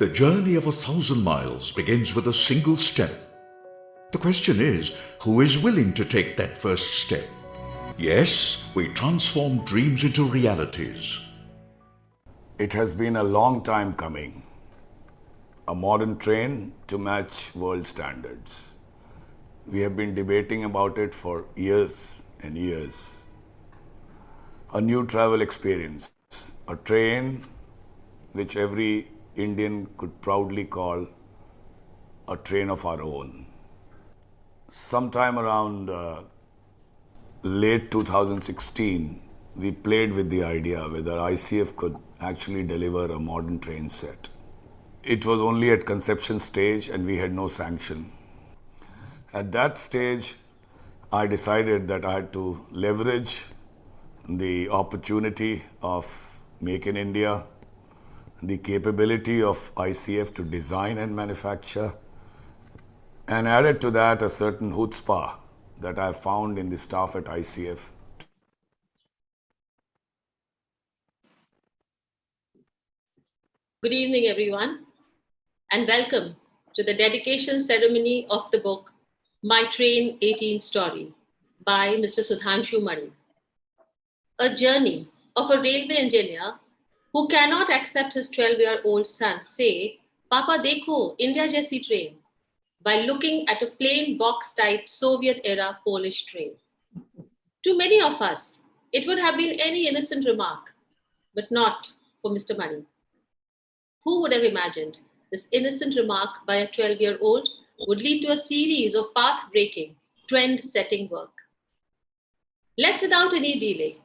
The journey of 1,000 miles begins with a single step. The question is, who is willing to take that first step? Yes, we transform dreams into realities. It has been a long time coming. A modern train to match world standards. We have been debating about it for years and years. A new travel experience. A train which every Indian could proudly call a train of our own. Sometime around late 2016, we played with the idea whether ICF could actually deliver a modern train set. It was only at conception stage and we had no sanction. At that stage, I decided that I had to leverage the opportunity of Make in India, the capability of ICF to design and manufacture, and added to that a certain chutzpah that I found in the staff at ICF. Good evening, everyone, and welcome to the dedication ceremony of the book, My Train 18 Story by Mr. Sudhanshu Mani. A journey of a railway engineer who cannot accept his 12-year-old son say, Papa dekho, India jaisi train, by looking at a plain box-type Soviet-era Polish train. To many of us, it would have been any innocent remark, but not for Mr. Mani. Who would have imagined this innocent remark by a 12-year-old would lead to a series of path-breaking, trend-setting work? Let's, without any delay,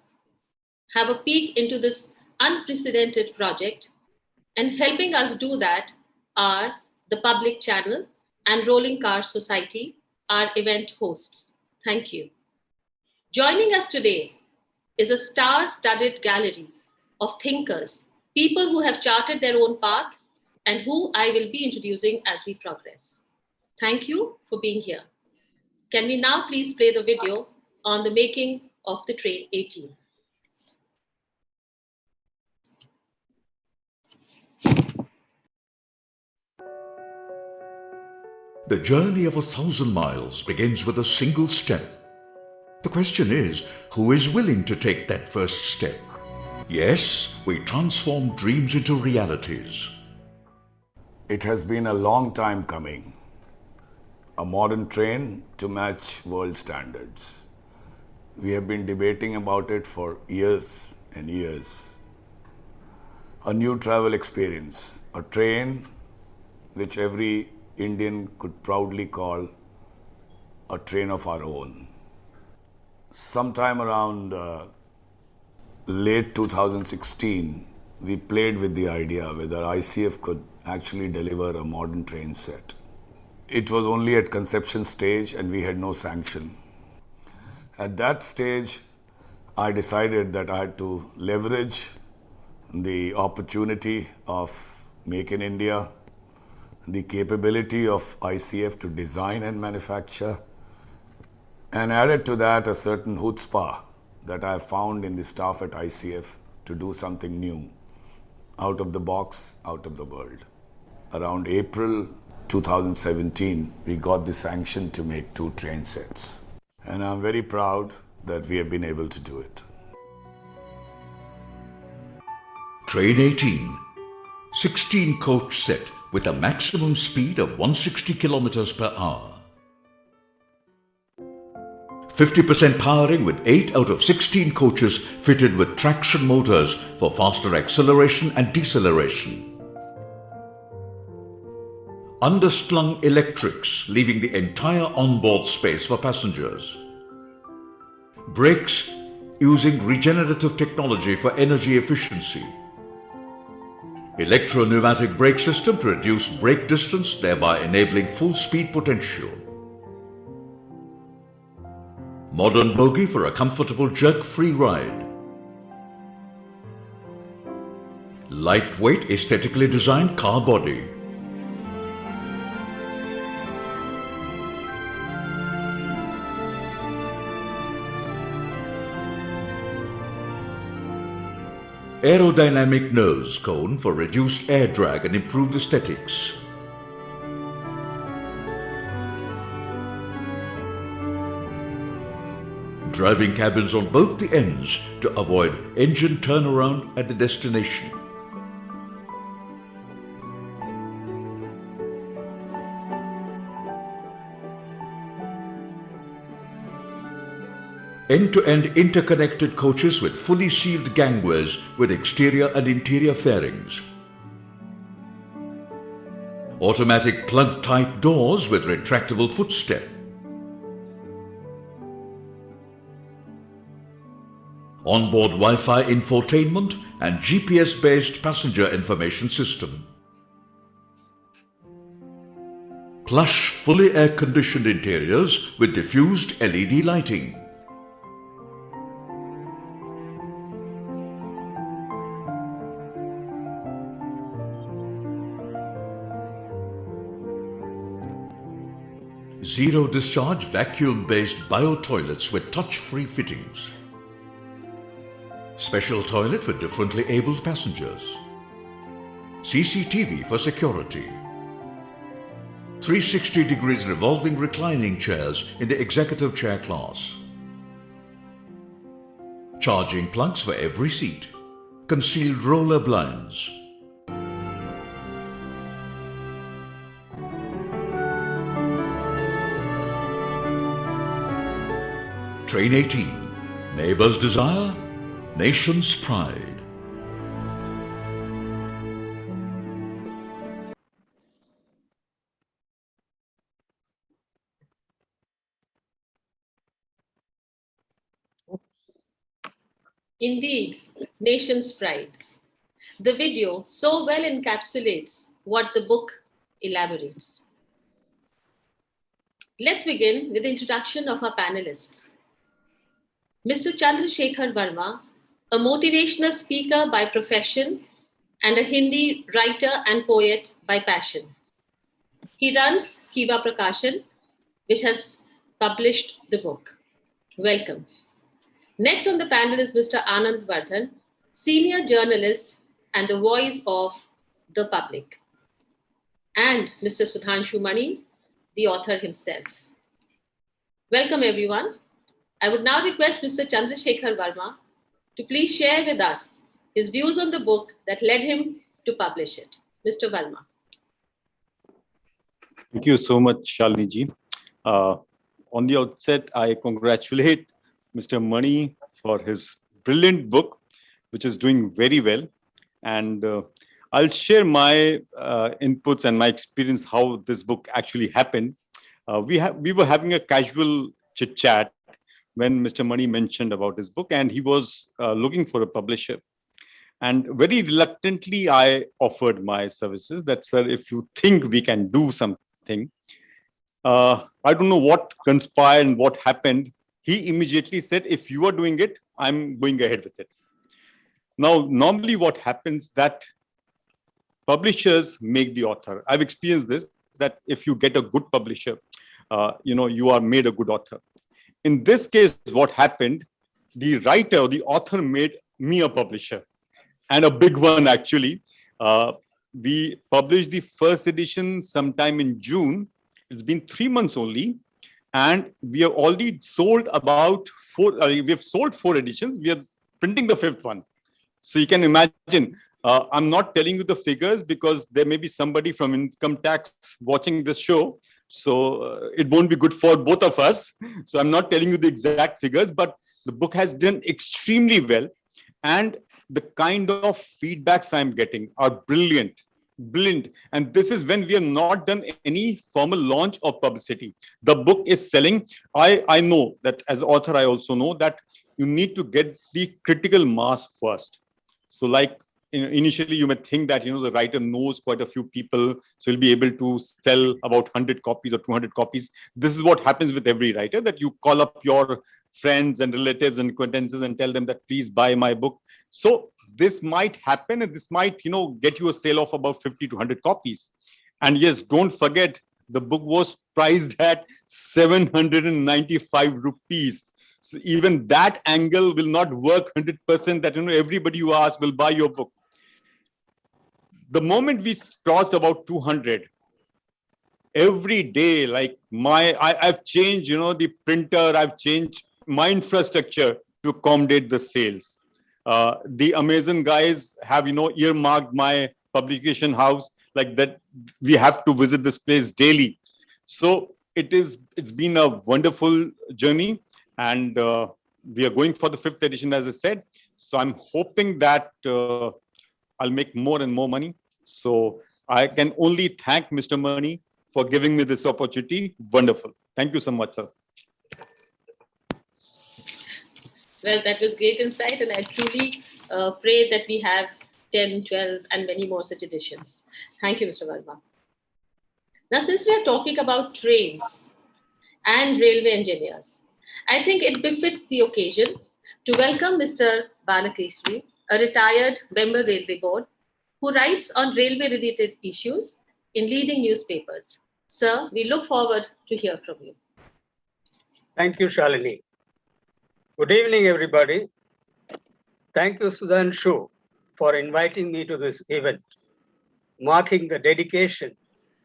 have a peek into this unprecedented project, and helping us do that are the Public Channel and Rolling Car Society, our event hosts. Thank you. Joining us today is a star-studded gallery of thinkers, people who have charted their own path and who I will be introducing as we progress. Thank you for being here. Can we now please play the video on the making of the Train 18? The journey of 1,000 miles begins with a single step. The question is, who is willing to take that first step? Yes, we transform dreams into realities. It has been a long time coming. A modern train to match world standards. We have been debating about it for years and years. A new travel experience. A train which every Indian could proudly call a train of our own. Sometime around late 2016, we played with the idea whether ICF could actually deliver a modern train set. It was only at conception stage and we had no sanction. At that stage, I decided that I had to leverage the opportunity of Make in India, the capability of ICF to design and manufacture, and added to that a certain chutzpah that I found in the staff at ICF to do something new, out of the box, out of the world. Around April 2017, we got the sanction to make 2 train sets. And I'm very proud that we have been able to do it. Train 18, 16 coach set with a maximum speed of 160 kilometers per hour. 50% powering with 8 out of 16 coaches fitted with traction motors for faster acceleration and deceleration. Underslung electrics leaving the entire onboard space for passengers. Brakes using regenerative technology for energy efficiency. Electro-pneumatic brake system to reduce brake distance, thereby enabling full speed potential. Modern bogie for a comfortable jerk-free ride. Lightweight, aesthetically designed car body. Aerodynamic nose cone for reduced air drag and improved aesthetics. Driving cabins on both the ends to avoid engine turnaround at the destination. End-to-end interconnected coaches with fully sealed gangways with exterior and interior fairings. Automatic plug-type doors with retractable footstep. Onboard Wi-Fi infotainment and GPS-based passenger information system. Plush, fully air-conditioned interiors with diffused LED lighting. Zero discharge vacuum-based bio-toilets with touch-free fittings. Special toilet for differently abled passengers. CCTV for security. 360 degrees revolving reclining chairs in the executive chair class. Charging plugs for every seat. Concealed roller blinds. Train 18. Neighbor's desire, nation's pride. Indeed, nation's pride. The video so well encapsulates what the book elaborates. Let's begin with the introduction of our panelists. Mr. Chandrasekhar Verma, a motivational speaker by profession and a Hindi writer and poet by passion. He runs Kiva Prakashan, which has published the book. Welcome. Next on the panel is Mr. Anand Vardhan, senior journalist and the voice of the public. And Mr. Sudhanshu Mani, the author himself. Welcome, everyone. I would now request Mr. Chandrasekhar Verma to please share with us his views on the book that led him to publish it. Mr. Verma. Thank you so much, Shalini ji. On the outset, I congratulate Mr. Mani for his brilliant book, which is doing very well. And I'll share my inputs and my experience how this book actually happened. We were having a casual chit-chat when Mr. Mani mentioned about his book, and he was looking for a publisher. And very reluctantly, I offered my services that, sir, if you think we can do something, I don't know what conspired and what happened. He immediately said, if you are doing it, I'm going ahead with it. Now, normally what happens that publishers make the author. I've experienced this, that if you get a good publisher, you are made a good author. In this case, what happened, the writer, the author made me a publisher, and a big one actually. We published the first edition sometime in June. It's been 3 months only, and we have already sold about we have sold 4 editions. We are printing the 5th one. So you can imagine, I'm not telling you the figures because there may be somebody from income tax watching this show. So it won't be good for both of us. So I'm not telling you the exact figures, but the book has done extremely well. And the kind of feedbacks I'm getting are brilliant. Brilliant. And this is when we have not done any formal launch or publicity. The book is selling. I know that as an author, I also know that you need to get the critical mass first. So like initially you may think that, the writer knows quite a few people, so he'll be able to sell about 100 copies or 200 copies. This is what happens with every writer, that you call up your friends and relatives and acquaintances and tell them that please buy my book. So this might happen, and this might, get you a sale of about 50 to 100 copies. And yes, don't forget, the book was priced at 795 rupees. So even that angle will not work 100% that, everybody you ask will buy your book. The moment we crossed about 200, every day, like I've changed, the printer, I've changed my infrastructure to accommodate the sales. The Amazon guys have, earmarked my publication house like that. We have to visit this place daily. So it's been a wonderful journey, and we are going for the 5th edition, as I said. So I'm hoping that I'll make more and more money. So I can only thank Mr. Mani for giving me this opportunity. Wonderful. Thank you so much, sir. Well, that was great insight, and I truly pray that we have 10, 12, and many more such editions. Thank you, Mr. Verma. Now, since we are talking about trains and railway engineers, I think it befits the occasion to welcome Mr. Balakesari, a retired member Railway Board, who writes on railway-related issues in leading newspapers. Sir, we look forward to hear from you. Thank you, Shalini. Good evening, everybody. Thank you, Sudhanshu, for inviting me to this event, marking the dedication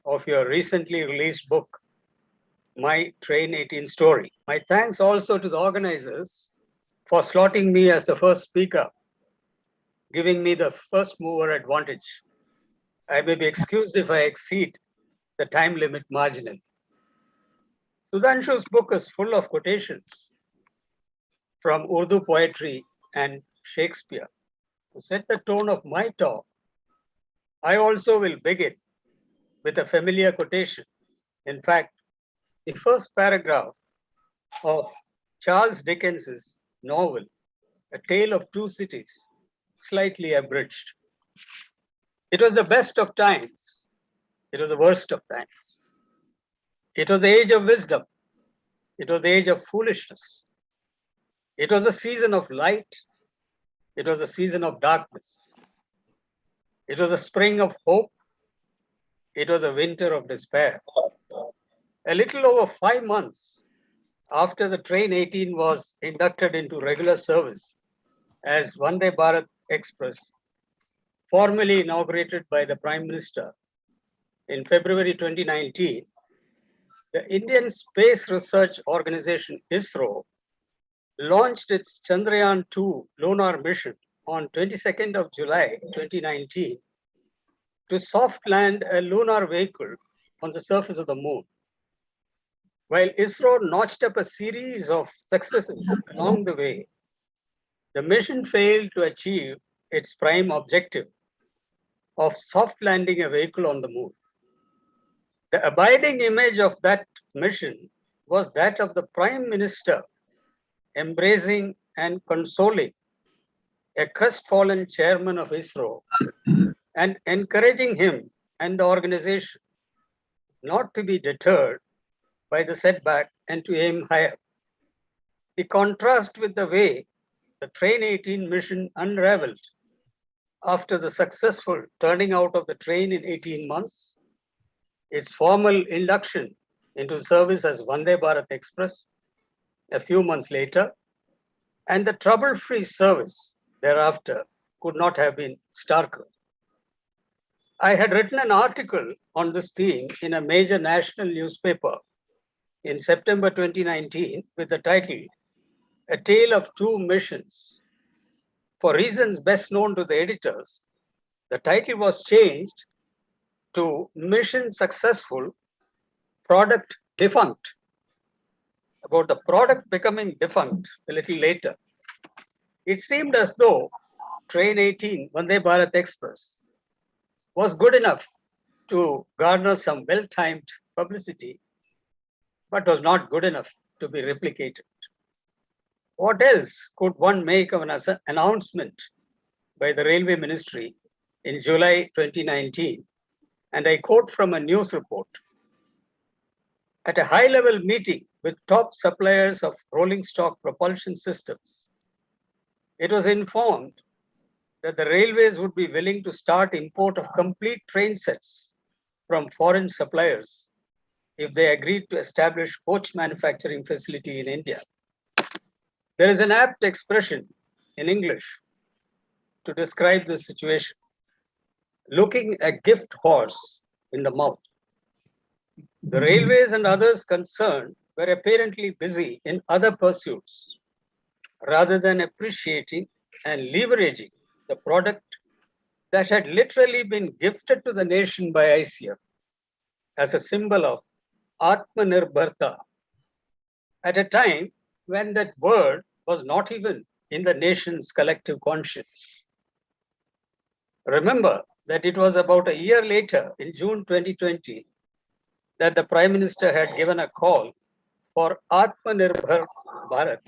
of your recently released book, My Train 18 Story. My thanks also to the organizers for slotting me as the first speaker, giving me the first mover advantage. I may be excused if I exceed the time limit marginally. Sudhanshu's book is full of quotations from Urdu poetry and Shakespeare. To set the tone of my talk, I also will begin with a familiar quotation. In fact, the first paragraph of Charles Dickens's novel, A Tale of Two Cities, slightly abridged. It was the best of times. It was the worst of times. It was the age of wisdom. It was the age of foolishness. It was a season of light. It was a season of darkness. It was a spring of hope. It was a winter of despair. A little over 5 months after the Train 18 was inducted into regular service as Vande Bharat Express, formally inaugurated by the Prime Minister in February 2019, the Indian Space Research Organization, ISRO, launched its Chandrayaan-2 lunar mission on 22nd of July 2019 to soft land a lunar vehicle on the surface of the moon. While ISRO notched up a series of successes along the way, the mission failed to achieve its prime objective of soft landing a vehicle on the moon. The abiding image of that mission was that of the Prime Minister embracing and consoling a crestfallen chairman of ISRO and encouraging him and the organization not to be deterred by the setback and to aim higher. The contrast with the way the Train 18 mission unraveled after the successful turning out of the train in 18 months, its formal induction into service as Vande Bharat Express a few months later, and the trouble-free service thereafter could not have been starker. I had written an article on this theme in a major national newspaper in September 2019 with the title, A Tale of Two Missions. For reasons best known to the editors, the title was changed to Mission Successful, Product Defunct. About the product becoming defunct a little later. It seemed as though Train 18, Vande Bharat Express, was good enough to garner some well-timed publicity, but was not good enough to be replicated. What else could one make of an announcement by the Railway Ministry in July 2019? And I quote from a news report. At a high-level meeting with top suppliers of rolling stock propulsion systems, it was informed that the railways would be willing to start import of complete train sets from foreign suppliers if they agreed to establish coach manufacturing facility in India. There is an apt expression in English to describe this situation: looking a gift horse in the mouth. The railways and others concerned were apparently busy in other pursuits rather than appreciating and leveraging the product that had literally been gifted to the nation by ICF as a symbol of Atmanirbharta at a time when that word was not even in the nation's collective conscience. Remember that it was about a year later, in June 2020, that the Prime Minister had given a call for Atmanirbhar Bharat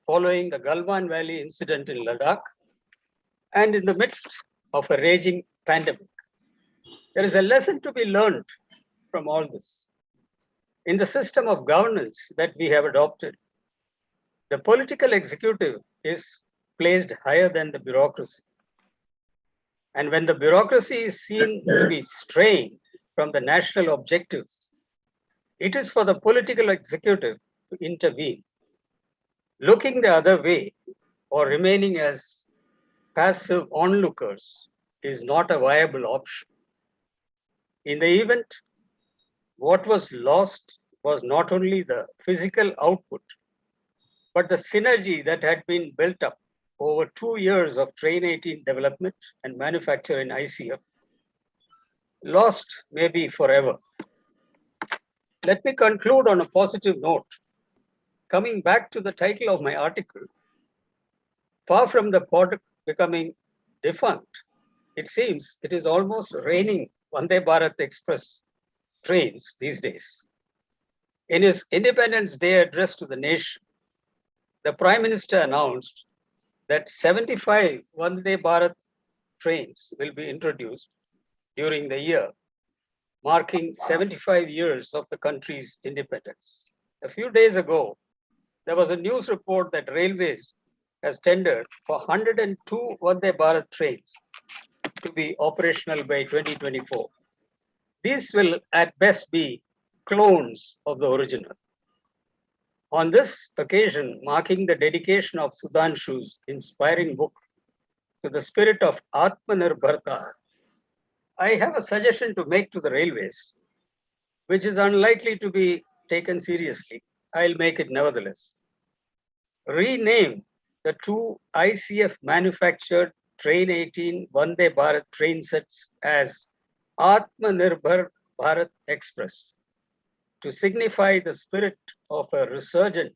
following the Galwan Valley incident in Ladakh and in the midst of a raging pandemic. There is a lesson to be learned from all this. In the system of governance that we have adopted, the political executive is placed higher than the bureaucracy. And when the bureaucracy is seen to be straying from the national objectives, it is for the political executive to intervene. Looking the other way or remaining as passive onlookers is not a viable option. In the event, what was lost was not only the physical output, but the synergy that had been built up over 2 years of Train 18 development and manufacture in ICF. Lost maybe forever. Let me conclude on a positive note. Coming back to the title of my article, far from the product becoming defunct, it seems it is almost raining Vande Bharat Express trains these days. In his Independence Day address to the nation, the Prime Minister announced that 75 Vande Bharat trains will be introduced during the year, marking 75 years of the country's independence. A few days ago, there was a news report that Railways has tendered for 102 Vande Bharat trains to be operational by 2024. These will at best be clones of the original. On this occasion, marking the dedication of Sudhanshu's inspiring book to the spirit of Atmanirbharta, I have a suggestion to make to the railways, which is unlikely to be taken seriously. I'll make it nevertheless. Rename the 2 ICF manufactured Train 18 Vande Bharat train sets as Atmanirbhar Bharat Express to signify the spirit of a resurgent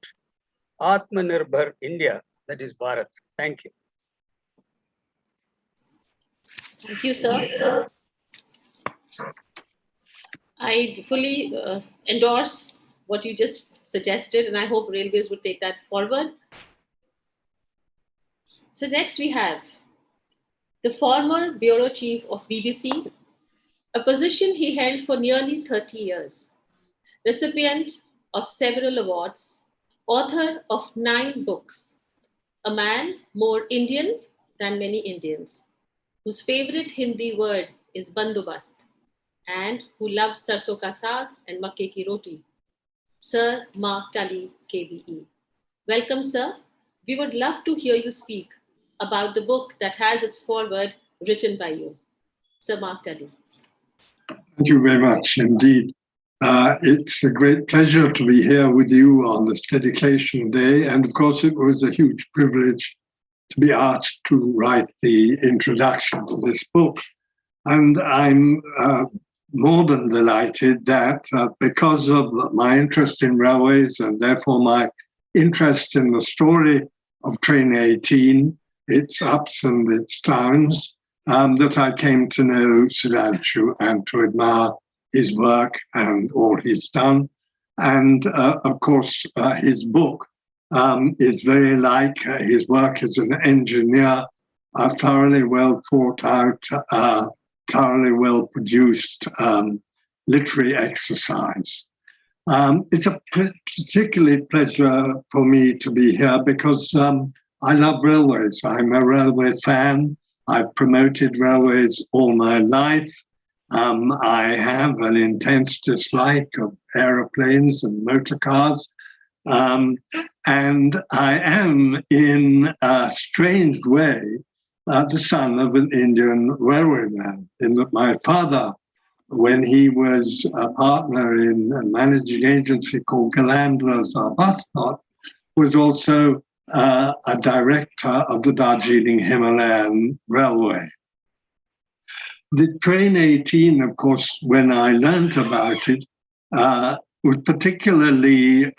Atmanirbhar India, that is Bharat. Thank you. Thank you, sir. I fully endorse what you just suggested, and I hope railways would take that forward. So next we have the former bureau chief of BBC, a position he held for nearly 30 years, recipient of several awards, author of 9 books, a man more Indian than many Indians, whose favorite Hindi word is bandobast, and who loves sarson ka saag and makke ki roti, Sir Mark Tully, KBE. Welcome, sir. We would love to hear you speak about the book that has its foreword written by you. Sir Mark Tully. Thank you very much indeed. It's a great pleasure to be here with you on this dedication day. And of course, it was a huge privilege to be asked to write the introduction to this book. And I'm more than delighted that because of my interest in railways and therefore my interest in the story of Train 18, its ups and its downs, that I came to know Sudhanshu and to admire his work and all he's done. And of course, his book is very like his work as an engineer, a thoroughly well thought out, thoroughly well produced literary exercise. It's a particularly pleasure for me to be here because I love railways. I'm a railway fan. I've promoted railways all my life. I have an intense dislike of aeroplanes and motor cars. And I am, in a strange way, the son of an Indian railwayman, in that my father, when he was a partner in a managing agency called Galandras Arbuthnot, was also a director of the Darjeeling Himalayan Railway. The Train 18, of course, when I learned about it, was particularly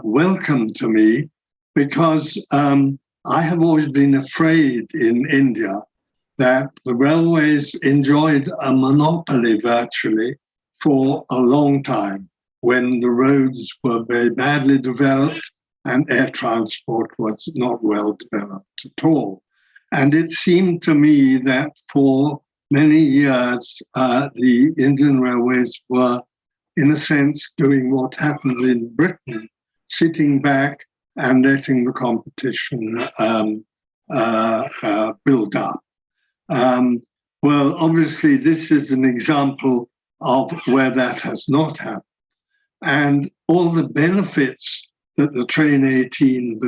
welcome to me, because I have always been afraid in India that the railways enjoyed a monopoly virtually for a long time, when the roads were very badly developed and air transport was not well developed at all. And it seemed to me that for many years, the Indian Railways were, in a sense, doing what happens in Britain, sitting back and letting the competition build up. Well, obviously, this is an example of where that has not happened. And all the benefits that the Train 18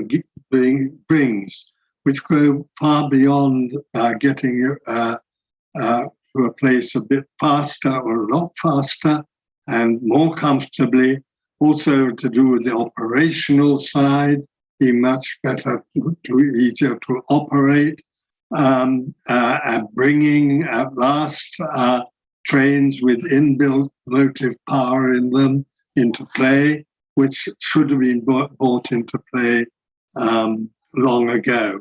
brings, which go far beyond getting to a place a bit faster or a lot faster and more comfortably, also to do with the operational side, be much better, easier to operate, bringing at last trains with inbuilt motive power in them into play, which should have been brought into play long ago.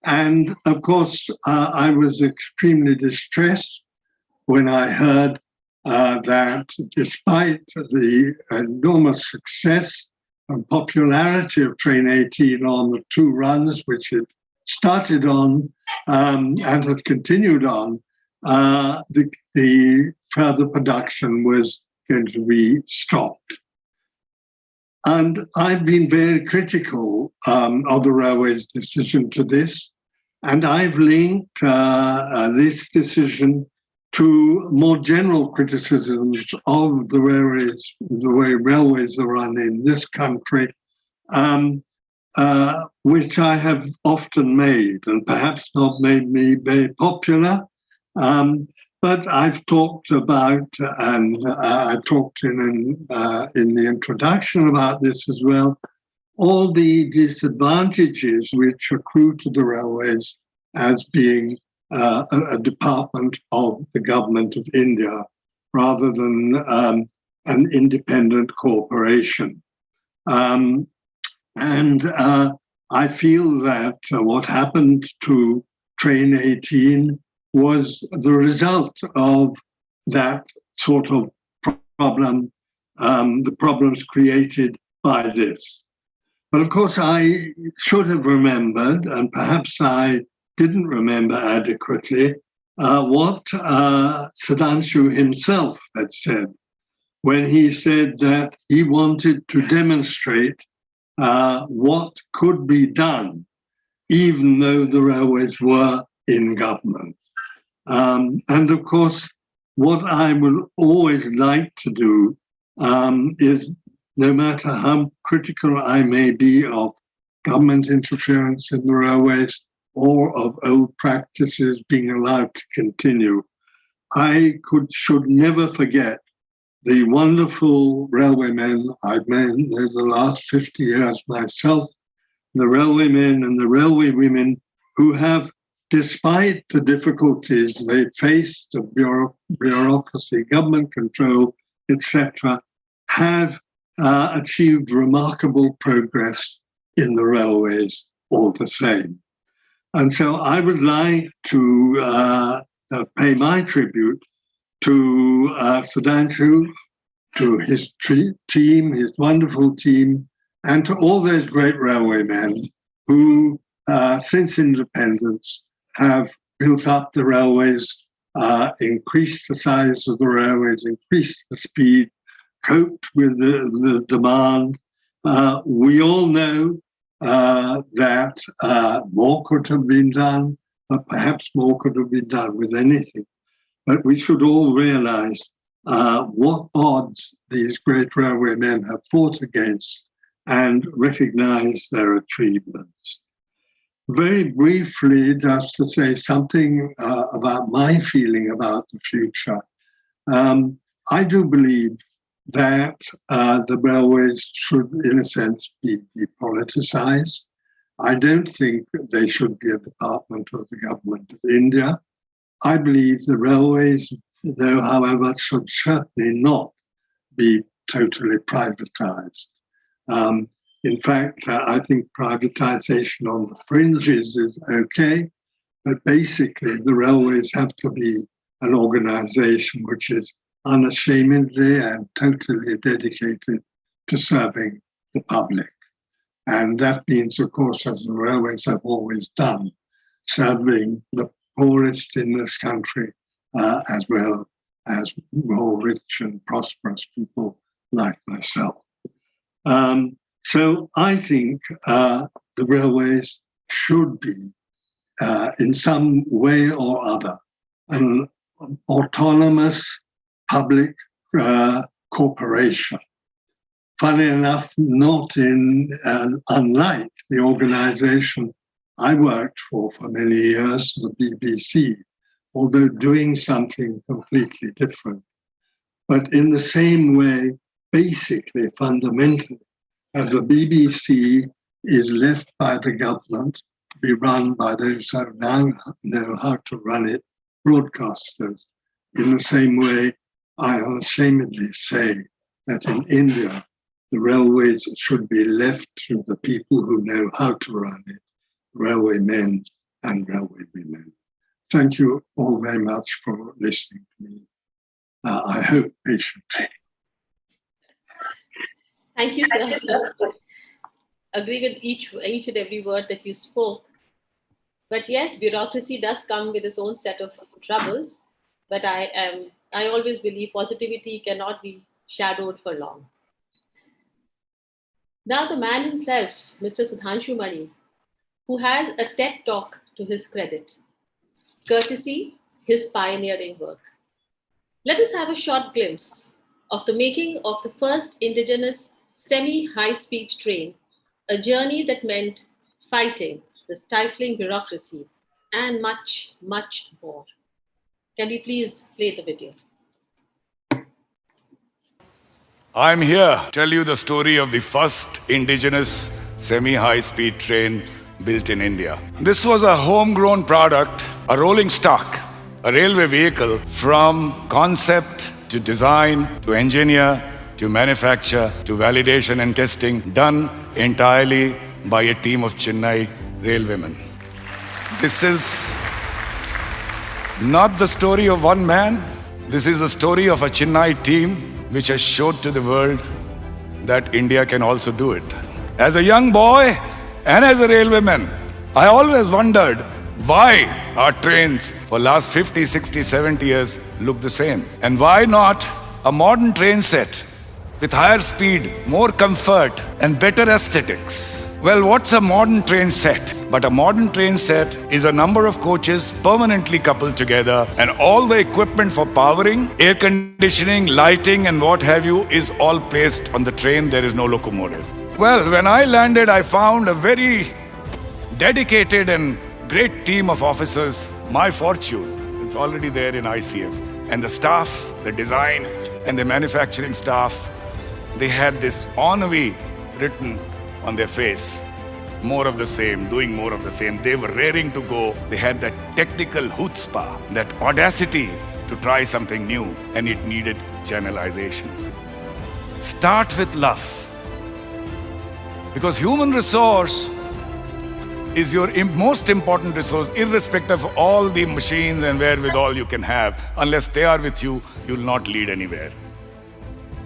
And of course, I was extremely distressed when I heard that despite the enormous success and popularity of Train 18 on the two runs, which it started on and has continued on, the further production was going to be stopped. And I've been very critical of the railway's decision to this, and I've linked this decision to more general criticisms of the railways, the way railways are run in this country, which I have often made, and perhaps not made me very popular. But I've talked about, and I talked in the introduction about this as well, all the disadvantages which accrue to the railways as being a department of the government of India rather than an independent corporation. And I feel that what happened to Train 18 was the result of that sort of problem, the problems created by this. But of course, I should have remembered, and perhaps I didn't remember adequately, what Sudhanshu himself had said when he said that he wanted to demonstrate what could be done, even though the railways were in government. And of course, what I would always like to do is, no matter how critical I may be of government interference in the railways or of old practices being allowed to continue, I should never forget the wonderful railwaymen I've met in the last 50 years myself, the railwaymen and the railwaywomen who have, despite the difficulties they faced of bureaucracy, government control, etc., have achieved remarkable progress in the railways all the same. And so I would like to pay my tribute to Sudhanshu, to his team, his wonderful team, and to all those great railwaymen who, since independence, have built up the railways, increased the size of the railways, increased the speed, coped with the demand. We all know that more could have been done, but perhaps more could have been done with anything. But we should all realize what odds these great railwaymen have fought against and recognize their achievements. Very briefly, just to say something about my feeling about the future, I do believe that the railways should, in a sense, be depoliticized. I don't think that they should be a department of the government of India. I believe the railways, though, however, should certainly not be totally privatized. In fact, I think privatization on the fringes is okay, but basically the railways have to be an organization which is unashamedly and totally dedicated to serving the public. And that means, of course, as the railways have always done, serving the poorest in this country as well as more rich and prosperous people like myself. So I think the railways should be, in some way or other, an autonomous public corporation. Funny enough, not in, unlike the organization I worked for many years, the BBC, although doing something completely different. But in the same way, basically, fundamentally, as the BBC is left by the government to be run by those who now know how to run it, broadcasters. In the same way, I unashamedly say that in India, the railways should be left to the people who know how to run it, railway men and railway women. Thank you all very much for listening to me. I hope patiently. Thank you, sir. Agree with each and every word that you spoke. But yes, bureaucracy does come with its own set of troubles. But I always believe positivity cannot be shadowed for long. Now the man himself, Mr. Sudhanshu Mani, who has a TED talk to his credit, courtesy his pioneering work. Let us have a short glimpse of the making of the first indigenous semi-high-speed train, a journey that meant fighting the stifling bureaucracy and much, much more. Can we please play the video? I'm here to tell you the story of the first indigenous semi-high-speed train built in India. This was a homegrown product, a rolling stock, a railway vehicle from concept to design to engineer to manufacture to validation and testing, done entirely by a team of Chennai railwaymen. This is not the story of one man. This is the story of a Chennai team which has showed to the world that India can also do it. As a young boy and as a railwayman, I always wondered why our trains for last 50, 60, 70 years look the same. And why not a modern train set with higher speed, more comfort and better aesthetics? Well, what's a modern train set? But a modern train set is a number of coaches permanently coupled together, and all the equipment for powering, air conditioning, lighting and what have you is all placed on the train. There is no locomotive. Well, when I landed, I found a very dedicated and great team of officers. My fortune is already there in ICF. And the staff, the design and the manufacturing staff, they had this ennui written on their face. More of the same, doing more of the same. They were raring to go. They had that technical chutzpah, that audacity to try something new, and it needed channelization. Start with love. Because human resource is your most important resource, irrespective of all the machines and wherewithal you can have. Unless they are with you, you'll not lead anywhere.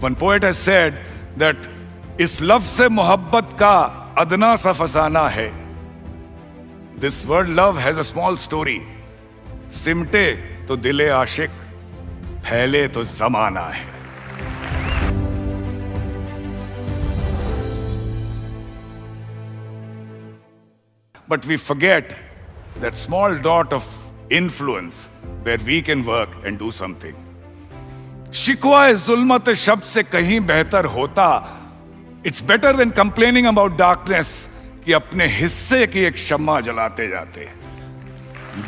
One poet has said that is love se mohabbat ka adna sa fasana hai. This word love has a small story. Simte to dile aashik, phaile to zamana hai. But we forget that small dot of influence where we can work and do something. शिकवा जुल्मत शब्द से कहीं बेहतर होता It's better than complaining about darkness कि अपने हिस्से की एक शम्मा जलाते जाते.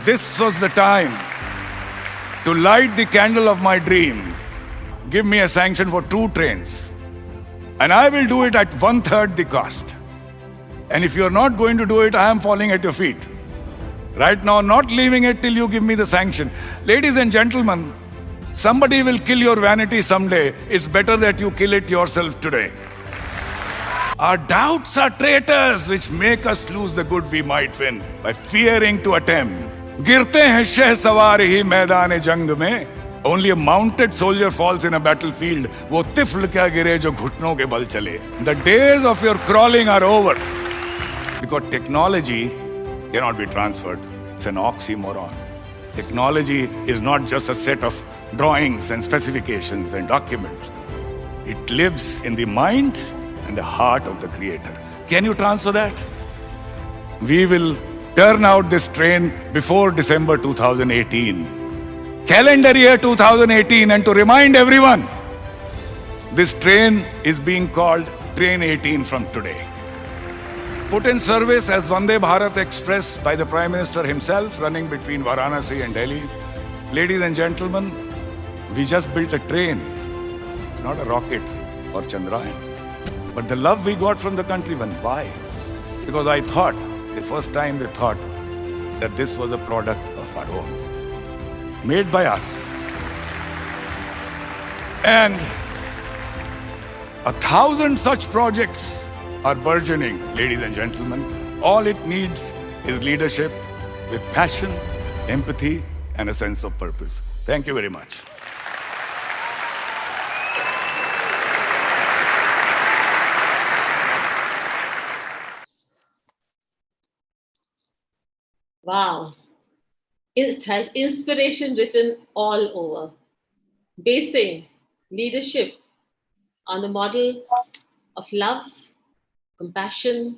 This was the time to light the candle of my dream. Give me a sanction for 2 trains. And I will do it at 1/3 the cost. And if you're not going to do it, I am falling at your feet. Right now, not leaving it till you give me the sanction. Ladies and gentlemen, somebody will kill your vanity someday. It's better that you kill it yourself today. Our doubts are traitors which make us lose the good we might win by fearing to attempt. गिरते हैं शह सवार ही मैदान जंग में. Only a mounted soldier falls in a battlefield. वो तिफल क्या गिरे जो घुटनों के बल चले. The days of your crawling are over. Because technology cannot be transferred. It's an oxymoron. Technology is not just a set of drawings and specifications and documents. It lives in the mind and the heart of the creator. Can you transfer that? We will turn out this train before December 2018. Calendar year 2018, and to remind everyone, this train is being called Train 18 from today. Put in service as Vande Bharat Express by the Prime Minister himself, running between Varanasi and Delhi. Ladies and gentlemen, we just built a train. It's not a rocket or Chandrayaan. But the love we got from the countrymen. Why? Because I thought, the first time they thought, that this was a product of our own, made by us. And 1,000 such projects are burgeoning, ladies and gentlemen. All it needs is leadership with passion, empathy, and a sense of purpose. Thank you very much. Wow. It has inspiration written all over, basing leadership on the model of love, compassion,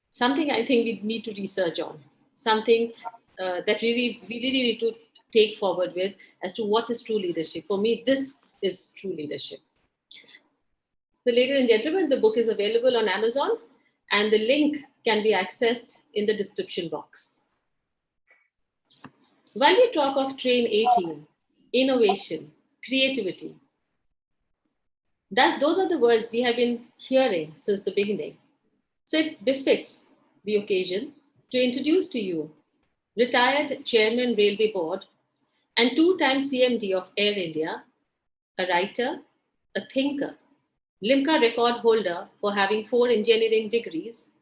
something I think we need to research on, something that we really need to take forward with as to what is true leadership. For me, this is true leadership. So ladies and gentlemen, the book is available on Amazon and the link can be accessed in the description box. While we talk of Train 18, innovation, creativity, those are the words we have been hearing since the beginning. So it befits the occasion to introduce to you retired Chairman Railway Board and 2-time CMD of Air India, a writer, a thinker, Limca record holder for having 4 engineering degrees,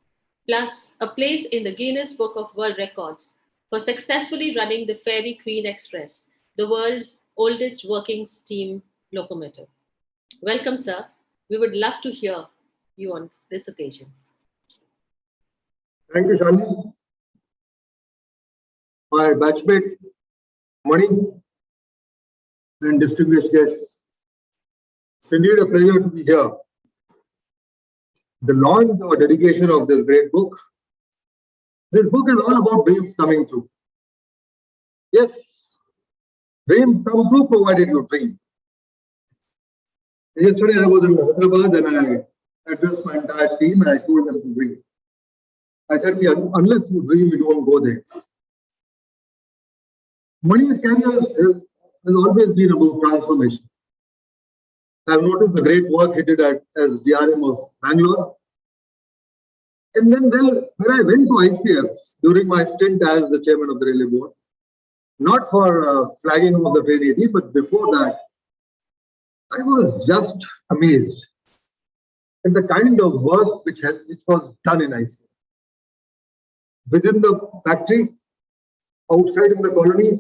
plus a place in the Guinness Book of World Records for successfully running the Fairy Queen Express, the world's oldest working steam locomotive. Welcome, sir. We would love to hear you on this occasion. Thank you, Shani. My batchmate, Mani, and distinguished guests, it's indeed a pleasure to be here. The launch or dedication of this great book. This book is all about dreams coming true. Yes, dreams come true provided you dream. Yesterday I was in Ahmedabad and I addressed my entire team and I told them to dream. I said, unless you dream, you don't go there. Mani's career has always been about transformation. I've noticed the great work he did as DRM of Bangalore. And then when I went to ICF during my stint as the chairman of the Railway Board, not for flagging of the Train 80, but before that, I was just amazed at the kind of work which was done in ICF. Within the factory, outside in the colony,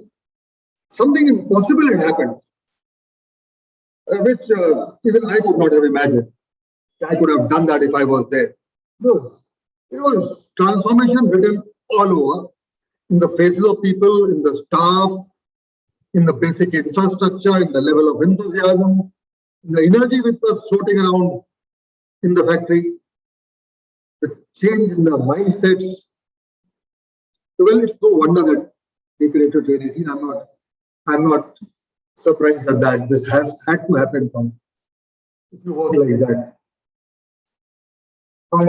something impossible had happened, which even I could not have imagined. I could have done that if I was there. It was transformation written all over, in the faces of people, in the staff, in the basic infrastructure, in the level of enthusiasm, in the energy which was floating around in the factory, the change in the mindsets. Well, it's no wonder that we created Train 18. I'm not surprised at that. This has had to happen if you work like that. I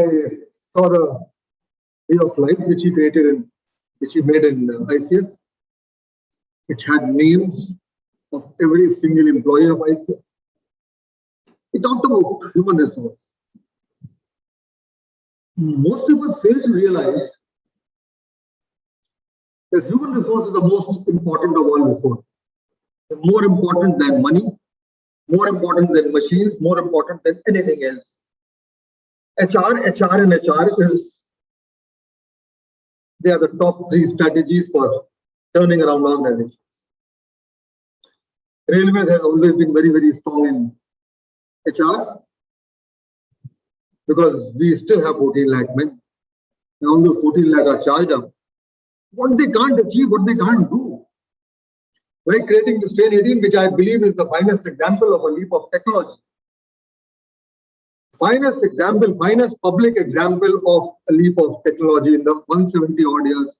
saw the way of life which he made in ICF. It had names of every single employee of ICF. He talked about human resource. Most of us fail to realize that human resource is the most important of all resources. More important than money, more important than machines, more important than anything else. HR is, they are the top 3 strategies for turning around organizations. Railways has always been very, very strong in HR because we still have 14 lakh men. And although 14 lakh are charged up, what they can't achieve, what they can't do. Like creating this train 18, which I believe is the finest example of a leap of technology. Finest example, finest public example of a leap of technology in the 170 odd years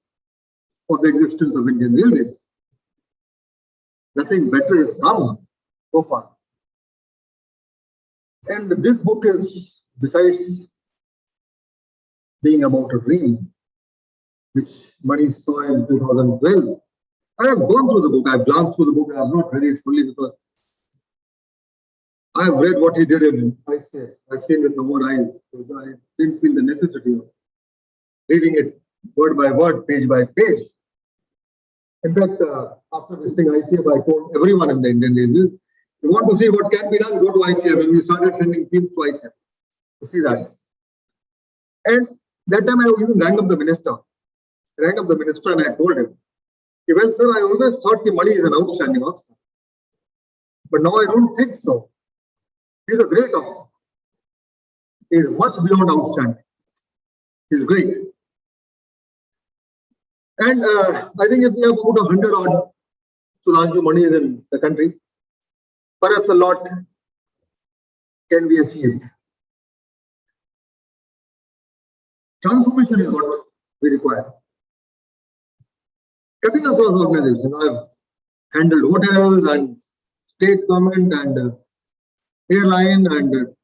of the existence of Indian Railways. Nothing better has come so far. And this book is, besides being about a dream, which Mani saw in 2012. I have gone through the book, I have glanced through the book, I have not read it fully because I have read what he did in ICF. I've seen with no more eyes. So I didn't feel the necessity of reading it word by word, page by page. In fact, after visiting ICF, I told everyone in the Indian Railways, you want to see what can be done, go to ICF. And we started sending teams to ICF to see that. And that time I even rang up the minister. And I told him, well, sir, I always thought the Mani is an outstanding officer. But now I don't think so. He's a great officer. He is much beyond outstanding. He's great. And I think if we have about 100 odd Sudhanshu Mani in the country, perhaps a lot can be achieved. Transformation is what we require. Cutting across organizations, I've handled hotels and state government and airline and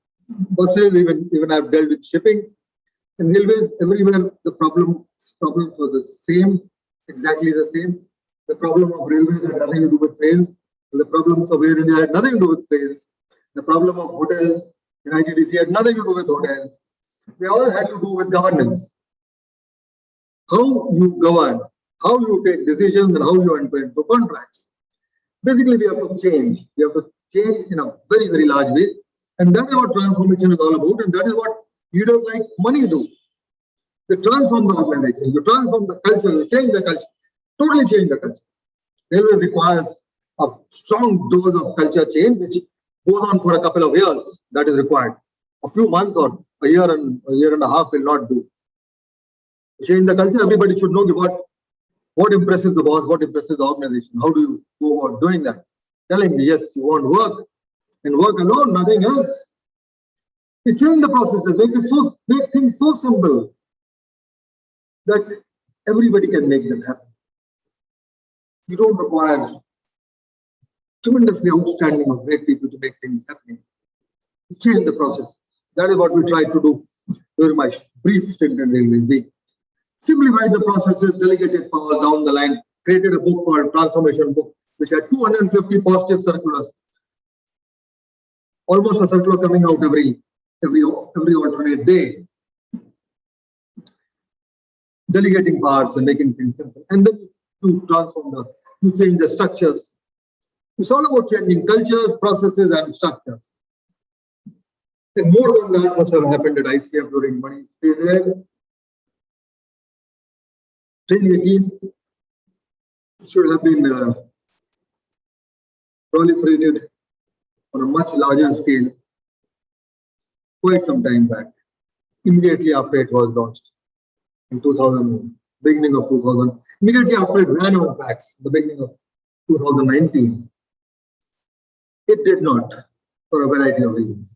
buses, even I've dealt with shipping. In railways, everywhere the problems were the same, exactly the same. The problem of railways had nothing to do with trains. The problems of Air India had nothing to do with trains. The problem of hotels in ITDC had nothing to do with hotels. They all had to do with governance. How you govern, how you take decisions, and how you enter into contracts. Basically, we have to change. We have to change in a very, very large way. And that is what transformation is all about. And that is what leaders like Mani do. They transform the organization, you transform the culture, you change the culture, totally change the culture. Railway requires a strong dose of culture change, which goes on for a couple of years. That is required. A few months or a year and a half will not do. Change the culture, everybody should know what impresses the boss, what impresses the organization. How do you go about doing that? Telling me, yes, you want work and work alone, nothing else. You change the processes, make things so simple that everybody can make them happen. You don't require tremendously outstanding or great people to make things happen. You change the process. That is what we tried to do during my brief stint in railways. We simplified the processes, delegated powers down the line, created a book called Transformation Book, which had 250 positive circulars. Almost a circular coming out every alternate day. Delegating powers and making things simple. And then to change the structures. It's all about changing cultures, processes, and structures. And more than that must have happened at ICF during Mani's stay there. Train 18 should have been proliferated on a much larger scale quite some time back, immediately after it was launched in 2000, beginning of 2000, immediately after it ran on tracks, the beginning of 2019. It did not, for a variety of reasons.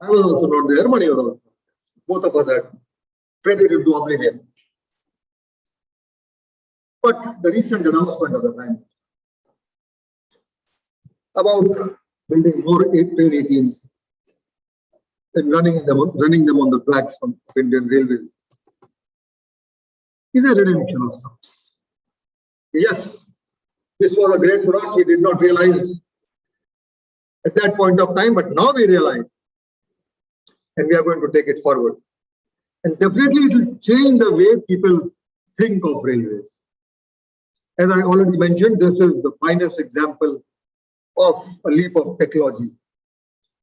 I was also not there, Mani was also. Both of us had faded into oblivion. But the recent announcement of the Prime Minister about building more train 18s in running them on the tracks from Indian Railways is a redemption of sorts. Yes, this was a great product. We did not realize at that point of time, but now we realize, and we are going to take it forward. And definitely it will change the way people think of railways. As I already mentioned, this is the finest example of a leap of technology.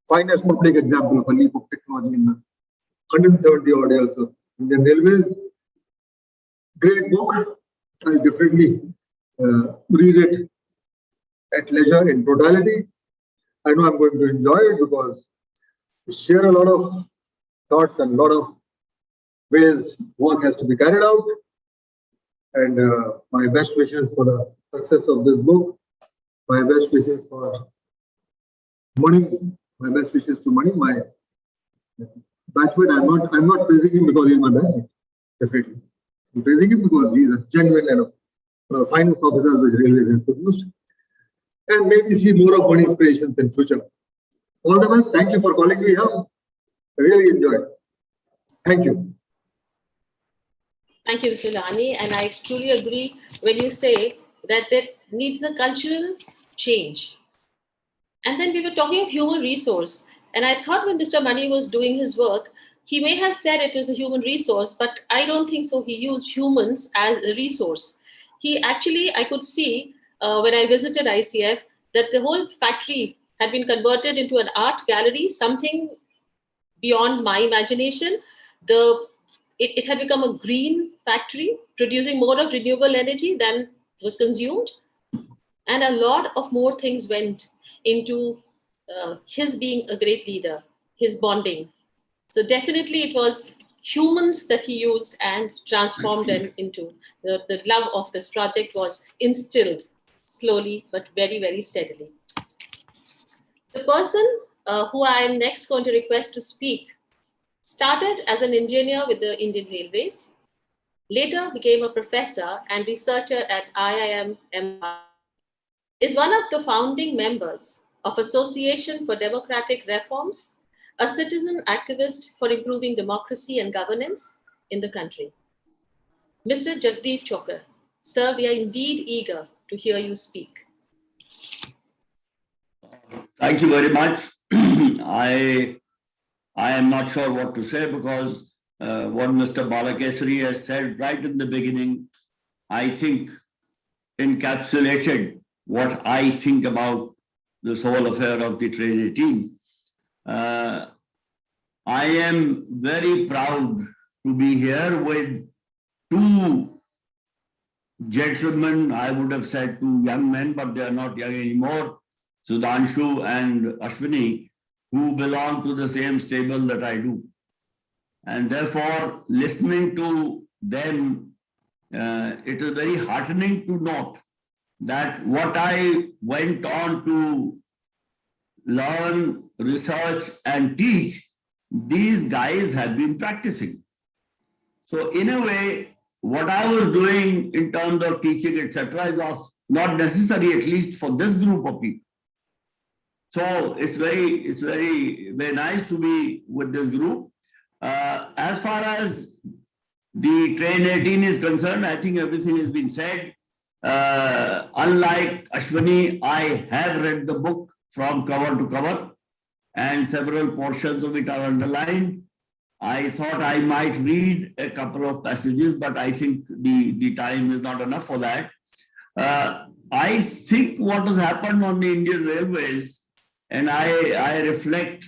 Finest public example of a leap of technology in the 170 odd years of Indian Railways. Great book. I'll definitely read it at leisure in totality. I know I'm going to enjoy it because we share a lot of thoughts and a lot of ways work has to be carried out. And my best wishes for the success of this book. My best wishes for Mani. My best wishes to Mani, my batchmate. I'm not praising him because he's my batchmate. Definitely. I'm praising him because he's a genuine and a finest officer which Railways has produced. And maybe see more of Mani's inspirations in future. All the best. Thank you for calling me here. I really enjoyed it. Thank you. Thank you, Mr. Lohani. And I truly agree when you say that there needs a cultural change. And then we were talking of human resource. And I thought when Mr. Mani was doing his work, he may have said it was a human resource, but I don't think so. He used humans as a resource. He actually, I could see when I visited ICF, that the whole factory had been converted into an art gallery, something beyond my imagination. It had become a green factory, producing more of renewable energy than was consumed. And a lot of more things went into his being a great leader, his bonding. So definitely it was humans that he used and transformed them into. The love of this project was instilled slowly, but very, very steadily. The person who I am next going to request to speak started as an engineer with the Indian Railways, later became a professor and researcher at IIM Ahmedabad, is one of the founding members of Association for Democratic Reforms, a citizen activist for improving democracy and governance in the country. Mr. Jagdeep Chhokar, sir, we are indeed eager to hear you speak. Thank you very much. I am not sure what to say because what Mr. Balakesari has said right in the beginning, I think encapsulated what I think about this whole affair of the Trade 18. I am very proud to be here with two gentlemen, I would have said two young men, but they are not young anymore, Sudhanshu and Ashwani, who belong to the same stable that I do. And therefore, listening to them, it is very heartening to note that what I went on to learn, research, and teach, these guys have been practicing. So in a way, what I was doing in terms of teaching, etc., was not necessary, at least for this group of people. So it's very nice to be with this group. As far as the Train 18 is concerned, I think everything has been said. Unlike Ashwani, I have read the book from cover to cover, and several portions of it are underlined. I thought I might read a couple of passages, but I think the time is not enough for that. I think what has happened on the Indian Railways, and I reflect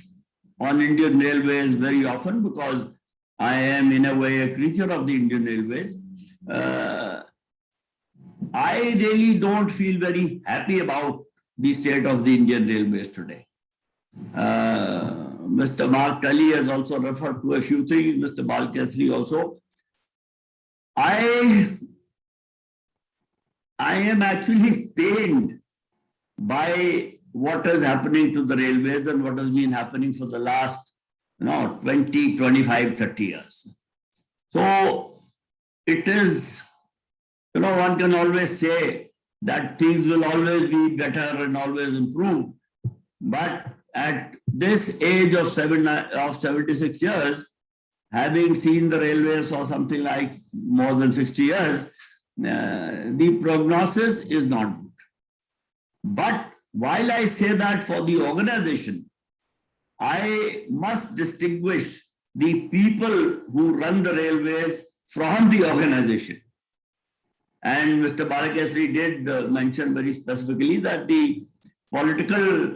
on Indian Railways very often because I am in a way a creature of the Indian Railways. I really don't feel very happy about the state of the Indian Railways today. Mr. Mark Tully has also referred to a few things, Mr. Balakesari also. I am actually pained by what is happening to the railways and what has been happening for the last 20, 25, 30 years. So it is, one can always say that things will always be better and always improve. But at this age of 76 years, having seen the railways for something like more than 60 years, the prognosis is not good. But while I say that for the organization, I must distinguish the people who run the railways from the organization. And Mr. Balakesari did mention very specifically that the political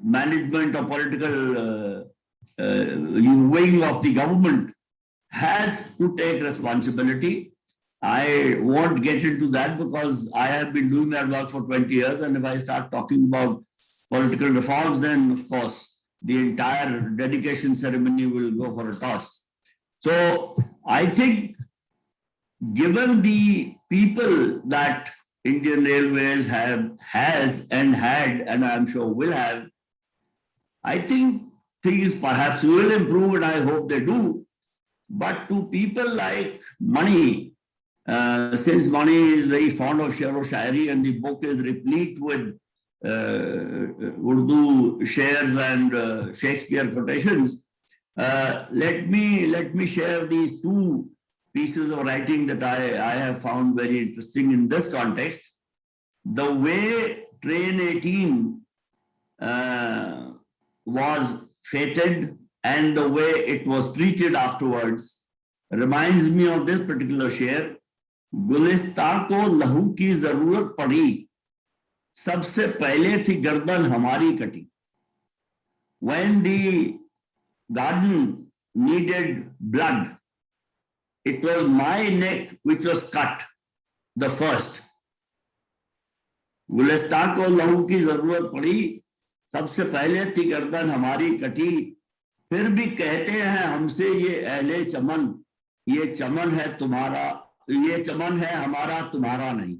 management or political wing of the government has to take responsibility. I won't get into that because I have been doing that work for 20 years. And if I start talking about political reforms, then of course, the entire dedication ceremony will go for a toss. So I think given the people that Indian Railways has and had, and I'm sure will have, I think things perhaps will improve, and I hope they do. But to people like Mani, since Mani is very fond of Shero Shairi and the book is replete with Urdu shares and Shakespeare quotations, let me share these two pieces of writing that I have found very interesting in this context. The way Train 18 was fated and the way it was treated afterwards reminds me of this particular शेर. गुलिस्तान को लहू की जरूरत पड़ी, सबसे पहले थी गर्दन हमारी कटी. When the garden needed blood, it was my neck which was cut the first. Gulistan को लहू की जरूरत पड़ी, सबसे पहले थी गर्दन हमारी कटी. फिर भी कहते हैं हमसे ये अहले चमन, ये चमन है तुम्हारा, ये चमन है हमारा तुम्हारा नहीं.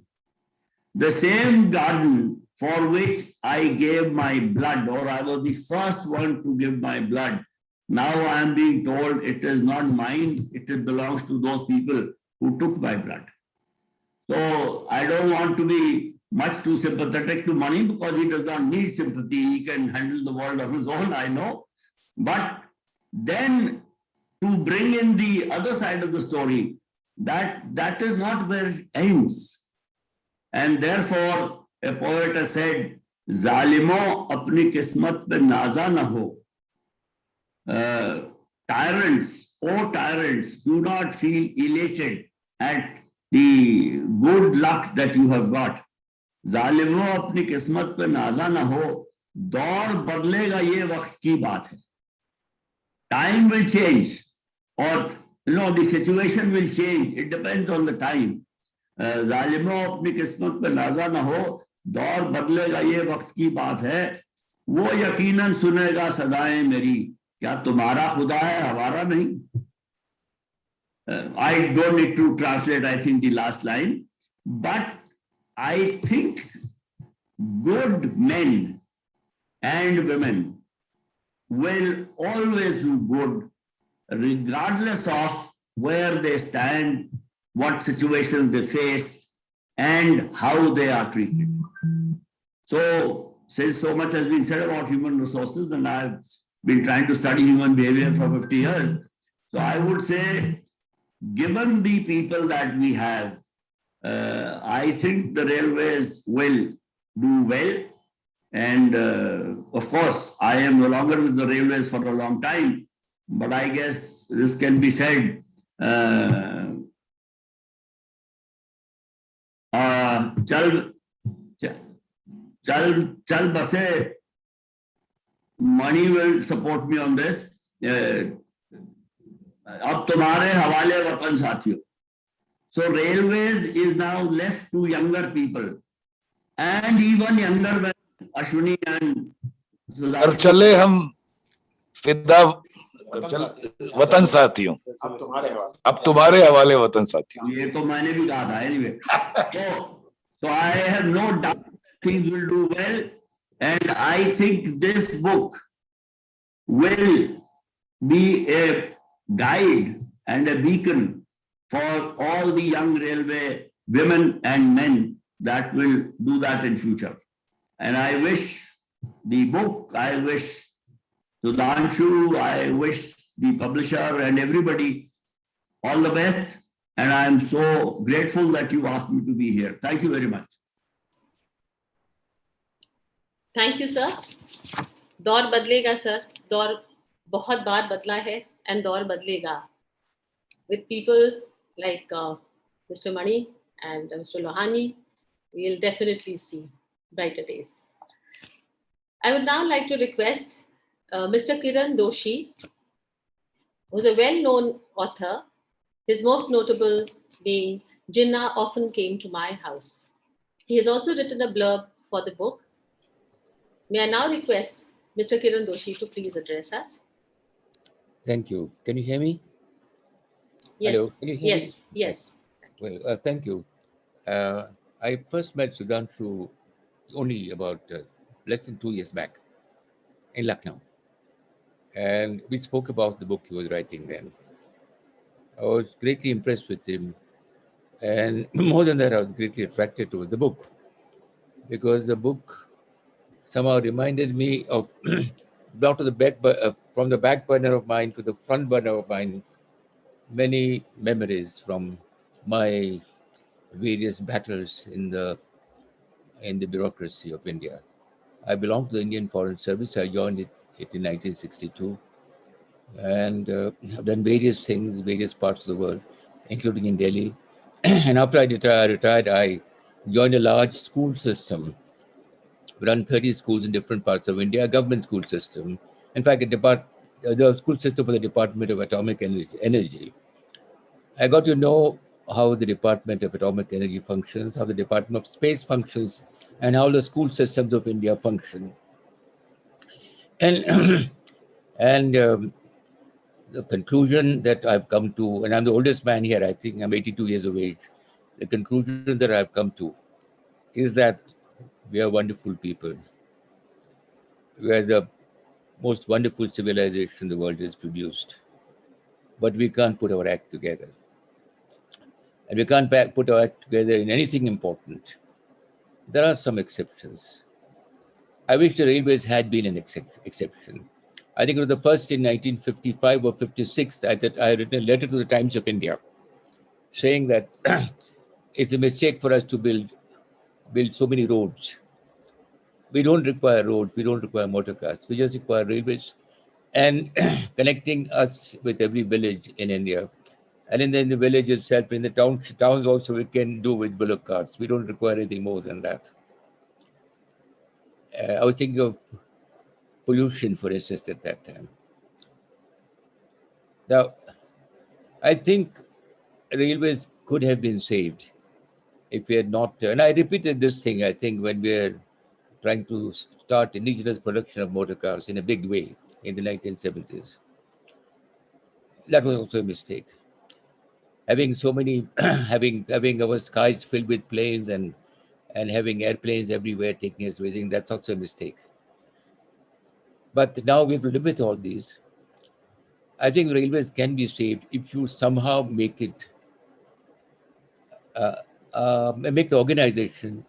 The same garden for which I gave my blood, or I was the first one to give my blood, now I am being told it is not mine, it belongs to those people who took my blood. So I don't want to be much too sympathetic to Mani because he does not need sympathy. He can handle the world of his own, I know. But then to bring in the other side of the story, that is not where it ends. And therefore, a poet has said, Zalimo apni kismat pe naza na ho. Tyrants, oh tyrants, do not feel elated at the good luck that you have got. Zalimo apni kismat pe naza na ho. Daur badlega ye waqt ki baat hai. Time will change, or the situation will change. It depends on the time. जालिमों अपनी किस्मत पे नाजा ना हो, दौर बदलेगा ये वक्त की बात है. वो यकीनन सुनेगा सदाएं मेरी, क्या तुम्हारा खुदा है हमारा नहीं. I don't need to translate, I think, the last line, but I think good men and women will always do good regardless of where they stand, what situations they face, and how they are treated. So, since so much has been said about human resources, and I've been trying to study human behavior for 50 years, so I would say, given the people that we have, I think the railways will do well. And of course, I am no longer with the railways for a long time, but I guess this can be said. Chal base, Mani will support me on this. Ab tumhare hawale watan sathiyo. So railways is now left to younger people, and even younger than Ashwani and Sudhanshu. चले हम फिदा वतन साथियों, अब तुम्हारे हवाले वतन साथियों. ये तो मैंने भी कहा था. Anyway, so I have no doubt things will do well, and I think this book will be a guide and a beacon for all the young railway women and men that will do that in future. And I wish the book. I wish Sudhanshu, I wish the publisher and everybody all the best. And I'm so grateful that you asked me to be here. Thank you very much. Thank you, sir. दौर बदलेगा, sir. दौर बहुत बार बदला है, and दौर बदलेगा. With people like Mr. Mani and Mr. Lohani, we'll definitely see brighter days. I would now like to request Mr. Kiran Doshi, who's a well-known author, his most notable being Jinnah Often Came to My House. He has also written a blurb for the book. May I now request Mr. Kiran Doshi to please address us? Thank you. Can you hear me? Yes. Hello, can you hear me? Yes. Well, thank you. I first met Sudhanshu only about less than 2 years back in Lucknow. And we spoke about the book he was writing then. I was greatly impressed with him. And more than that, I was greatly attracted to the book, because the book somehow reminded me of, brought to the back, from the back burner of mine to the front burner of mine, many memories from my various battles in the bureaucracy of India. I belonged to the Indian Foreign Service. I joined it in 1962, and I've done various things, various parts of the world, including in Delhi. And after I retired, I joined a large school system. We run 30 schools in different parts of India, a government school system. In fact, the school system for the Department of Atomic Energy. I got to know how the Department of Atomic Energy functions, how the Department of Space functions, and how the school systems of India function. And the conclusion that I've come to, and I'm the oldest man here, I think I'm 82 years of age, the conclusion that I've come to is that we are wonderful people. We are the most wonderful civilization the world has produced, but we can't put our act together. And we can't put our act together in anything important. There are some exceptions. I wish the railways had been an exception. I think it was the first in 1955 or 56 that I had written a letter to the Times of India saying that it's a mistake for us to build so many roads. We don't require roads, we don't require motor cars, we just require railways and connecting us with every village in India. And in the village itself, in the towns also, we can do with bullock carts. We don't require anything more than that. I was thinking of pollution, for instance, at that time. Now, I think railways could have been saved if we had not, and I repeated this thing, I think, when we were trying to start indigenous production of motor cars in a big way in the 1970s. That was also a mistake. Having so many, having our skies filled with planes and having airplanes everywhere taking us with, that's also a mistake. But now we have to live with all these. I think railways can be saved if you somehow make it, make the organization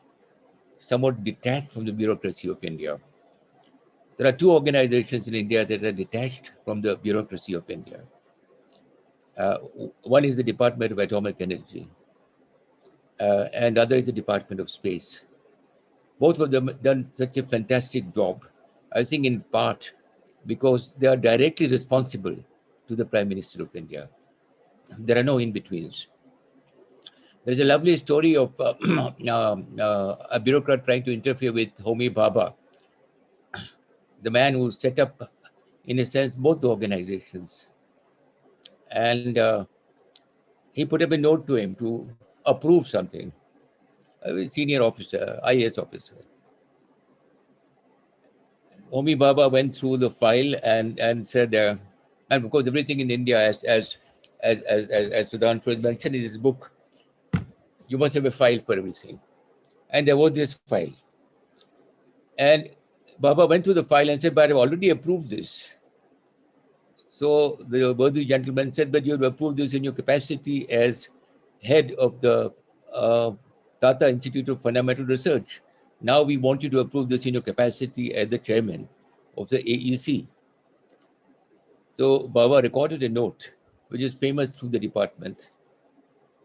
somewhat detached from the bureaucracy of India. There are two organizations in India that are detached from the bureaucracy of India. One is the Department of Atomic Energy, and the other is the Department of Space. Both of them have done such a fantastic job, I think in part because they are directly responsible to the Prime Minister of India. There are no in-betweens. There's a lovely story of a bureaucrat trying to interfere with Homi Bhabha, the man who set up, in a sense, both the organizations. And he put up a note to him to approve something, a senior officer, IAS officer. Homi Bhabha went through the file and said, and of course, everything in India, as Sudhanshu has mentioned in his book, you must have a file for everything. And there was this file. And Baba went through the file and said, but I've already approved this. So the worthy gentleman said, but you have approved this in your capacity as head of the Tata Institute of Fundamental Research. Now we want you to approve this in your capacity as the chairman of the AEC. So Baba recorded a note, which is famous through the department.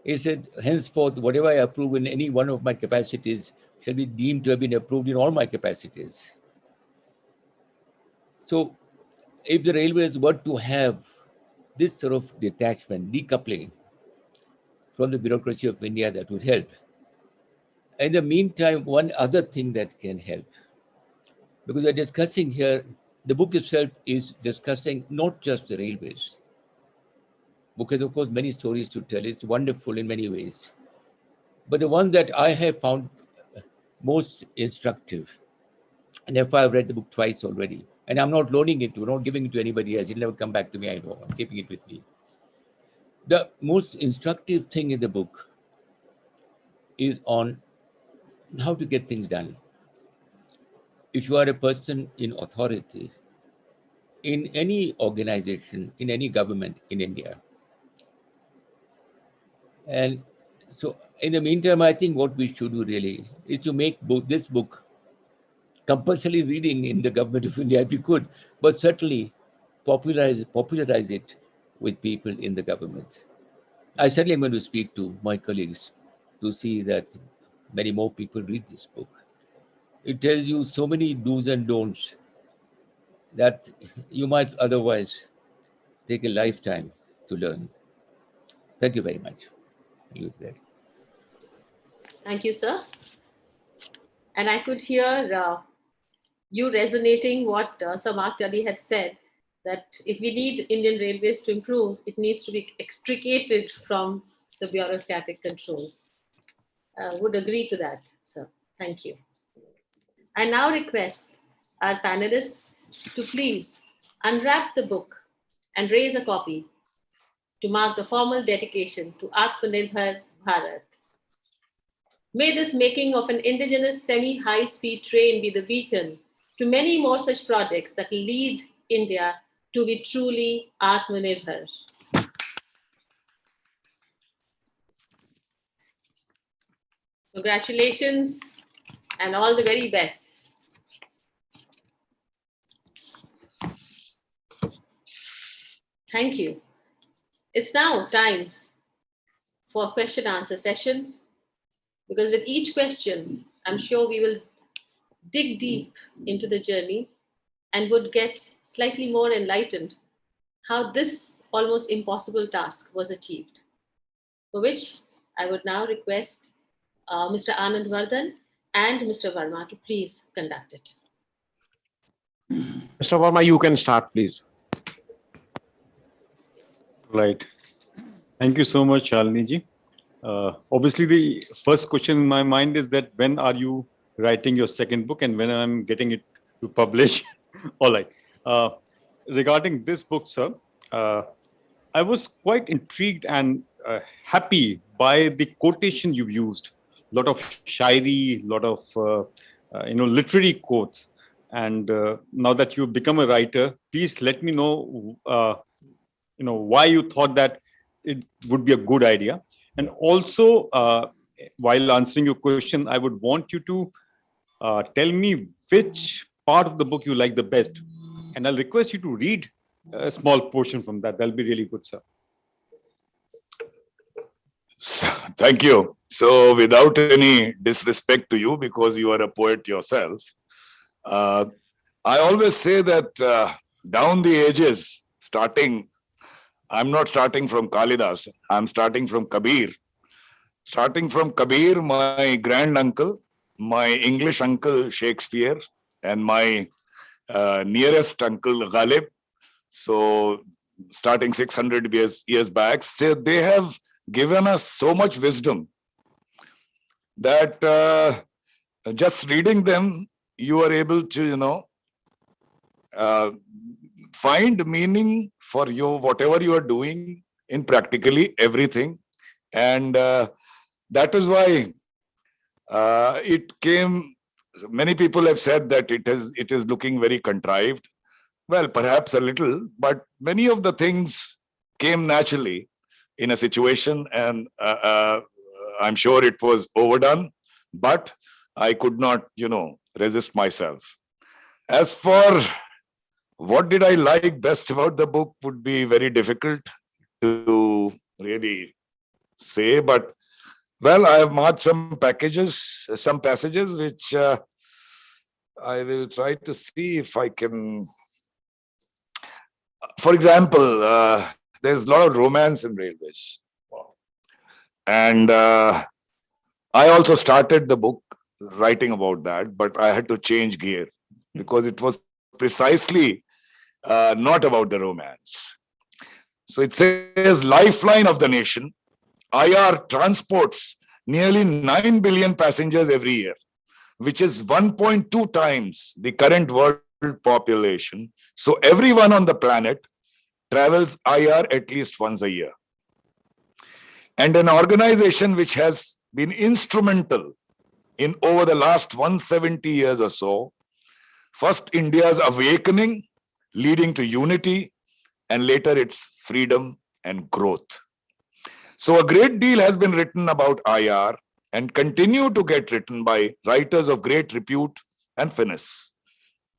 He said, henceforth, whatever I approve in any one of my capacities shall be deemed to have been approved in all my capacities. So if the railways were to have this sort of detachment, decoupling from the bureaucracy of India, that would help. In the meantime, one other thing that can help, because we're discussing here, the book itself is discussing not just the railways. Book has, of course, many stories to tell. It's wonderful in many ways. But the one that I have found most instructive, and therefore I've read the book twice already, and I'm not loaning it to, not giving it to anybody else. It'll never come back to me, I know. I'm keeping it with me. The most instructive thing in the book is on how to get things done. If you are a person in authority, in any organization, in any government in India. And so in the meantime, I think what we should do really is to make this book compulsory reading in the government of India if we could, but certainly popularize it with people in the government. I certainly am going to speak to my colleagues to see that many more people read this book. It tells you so many do's and don'ts that you might otherwise take a lifetime to learn. Thank you very much. Thank you, sir. And I could hear you resonating what Sir Mark Tully had said, that if we need Indian Railways to improve, it needs to be extricated from the bureaucratic control. Would agree to that, sir. Thank you. I now request our panelists to please unwrap the book and raise a copy to mark the formal dedication to Atmanirbhar Bharat. May this making of an indigenous semi-high-speed train be the beacon to many more such projects that lead India to be truly Atmanirbhar. Congratulations and all the very best. Thank you. It's now time for a question answer session, because with each question, I'm sure we will dig deep into the journey and would get slightly more enlightened how this almost impossible task was achieved, for which I would now request Mr. Anand Vardhan and Mr. Verma to please conduct it. Mr. Verma, you can start, please. Right. Thank you so much, Shalini ji. Obviously, the first question in my mind is that when are you writing your second book and when I'm getting it to publish? All right. Regarding this book, sir, I was quite intrigued and happy by the quotation you used. A lot of shairi, a lot of literary quotes. And now that you've become a writer, please let me know why you thought that it would be a good idea. And also, while answering your question, I would want you to tell me which part of the book you like the best. And I'll request you to read a small portion from that. That'll be really good, sir. Thank you. So without any disrespect to you, because you are a poet yourself, I always say that down the ages, I'm not starting from Kalidas, I'm starting from Kabir. Starting from Kabir, my grand uncle, my English uncle Shakespeare, and my nearest uncle Ghalib. So starting 600 years back, so they have given us so much wisdom that just reading them, you are able to, find meaning for you, whatever you are doing in practically everything. And that is why it came, many people have said that it is looking very contrived. Well, perhaps a little, but many of the things came naturally in a situation, and I'm sure it was overdone, but I could not, resist myself. As for what did I like best about the book would be very difficult to really say, but well, I have marked some passages which I will try to see if I can. For example, there's a lot of romance in railways. And I also started the book writing about that, but I had to change gear because it was precisely not about the romance. So it says, Lifeline of the nation, IR transports nearly 9 billion passengers every year, which is 1.2 times the current world population. So everyone on the planet travels IR at least once a year. And an organization which has been instrumental in over the last 170 years or so, first India's awakening, leading to unity, and later its freedom and growth. So a great deal has been written about IR and continue to get written by writers of great repute and finesse.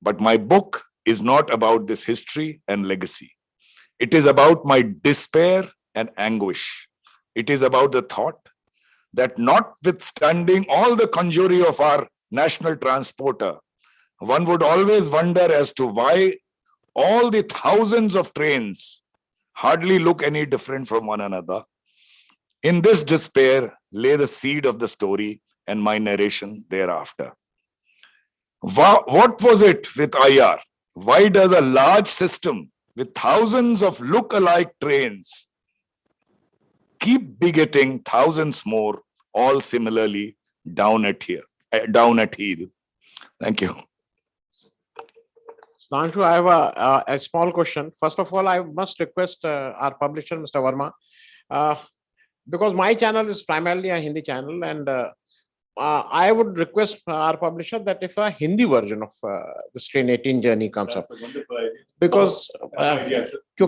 But my book is not about this history and legacy. It is about my despair and anguish. It is about the thought that notwithstanding all the conjury of our national transporter, one would always wonder as to why all the thousands of trains hardly look any different from one another. In this despair lay the seed of the story and my narration thereafter. What was it with IR? Why does a large system with thousands of look-alike trains keep begetting thousands more, all similarly down at heel? Thank you. Sudhanshu, I have a small question. First of all, I must request our publisher, Mr. Verma, because my channel is primarily a Hindi channel, and I would request our publisher that if a Hindi version of this Train 18 journey comes up, because for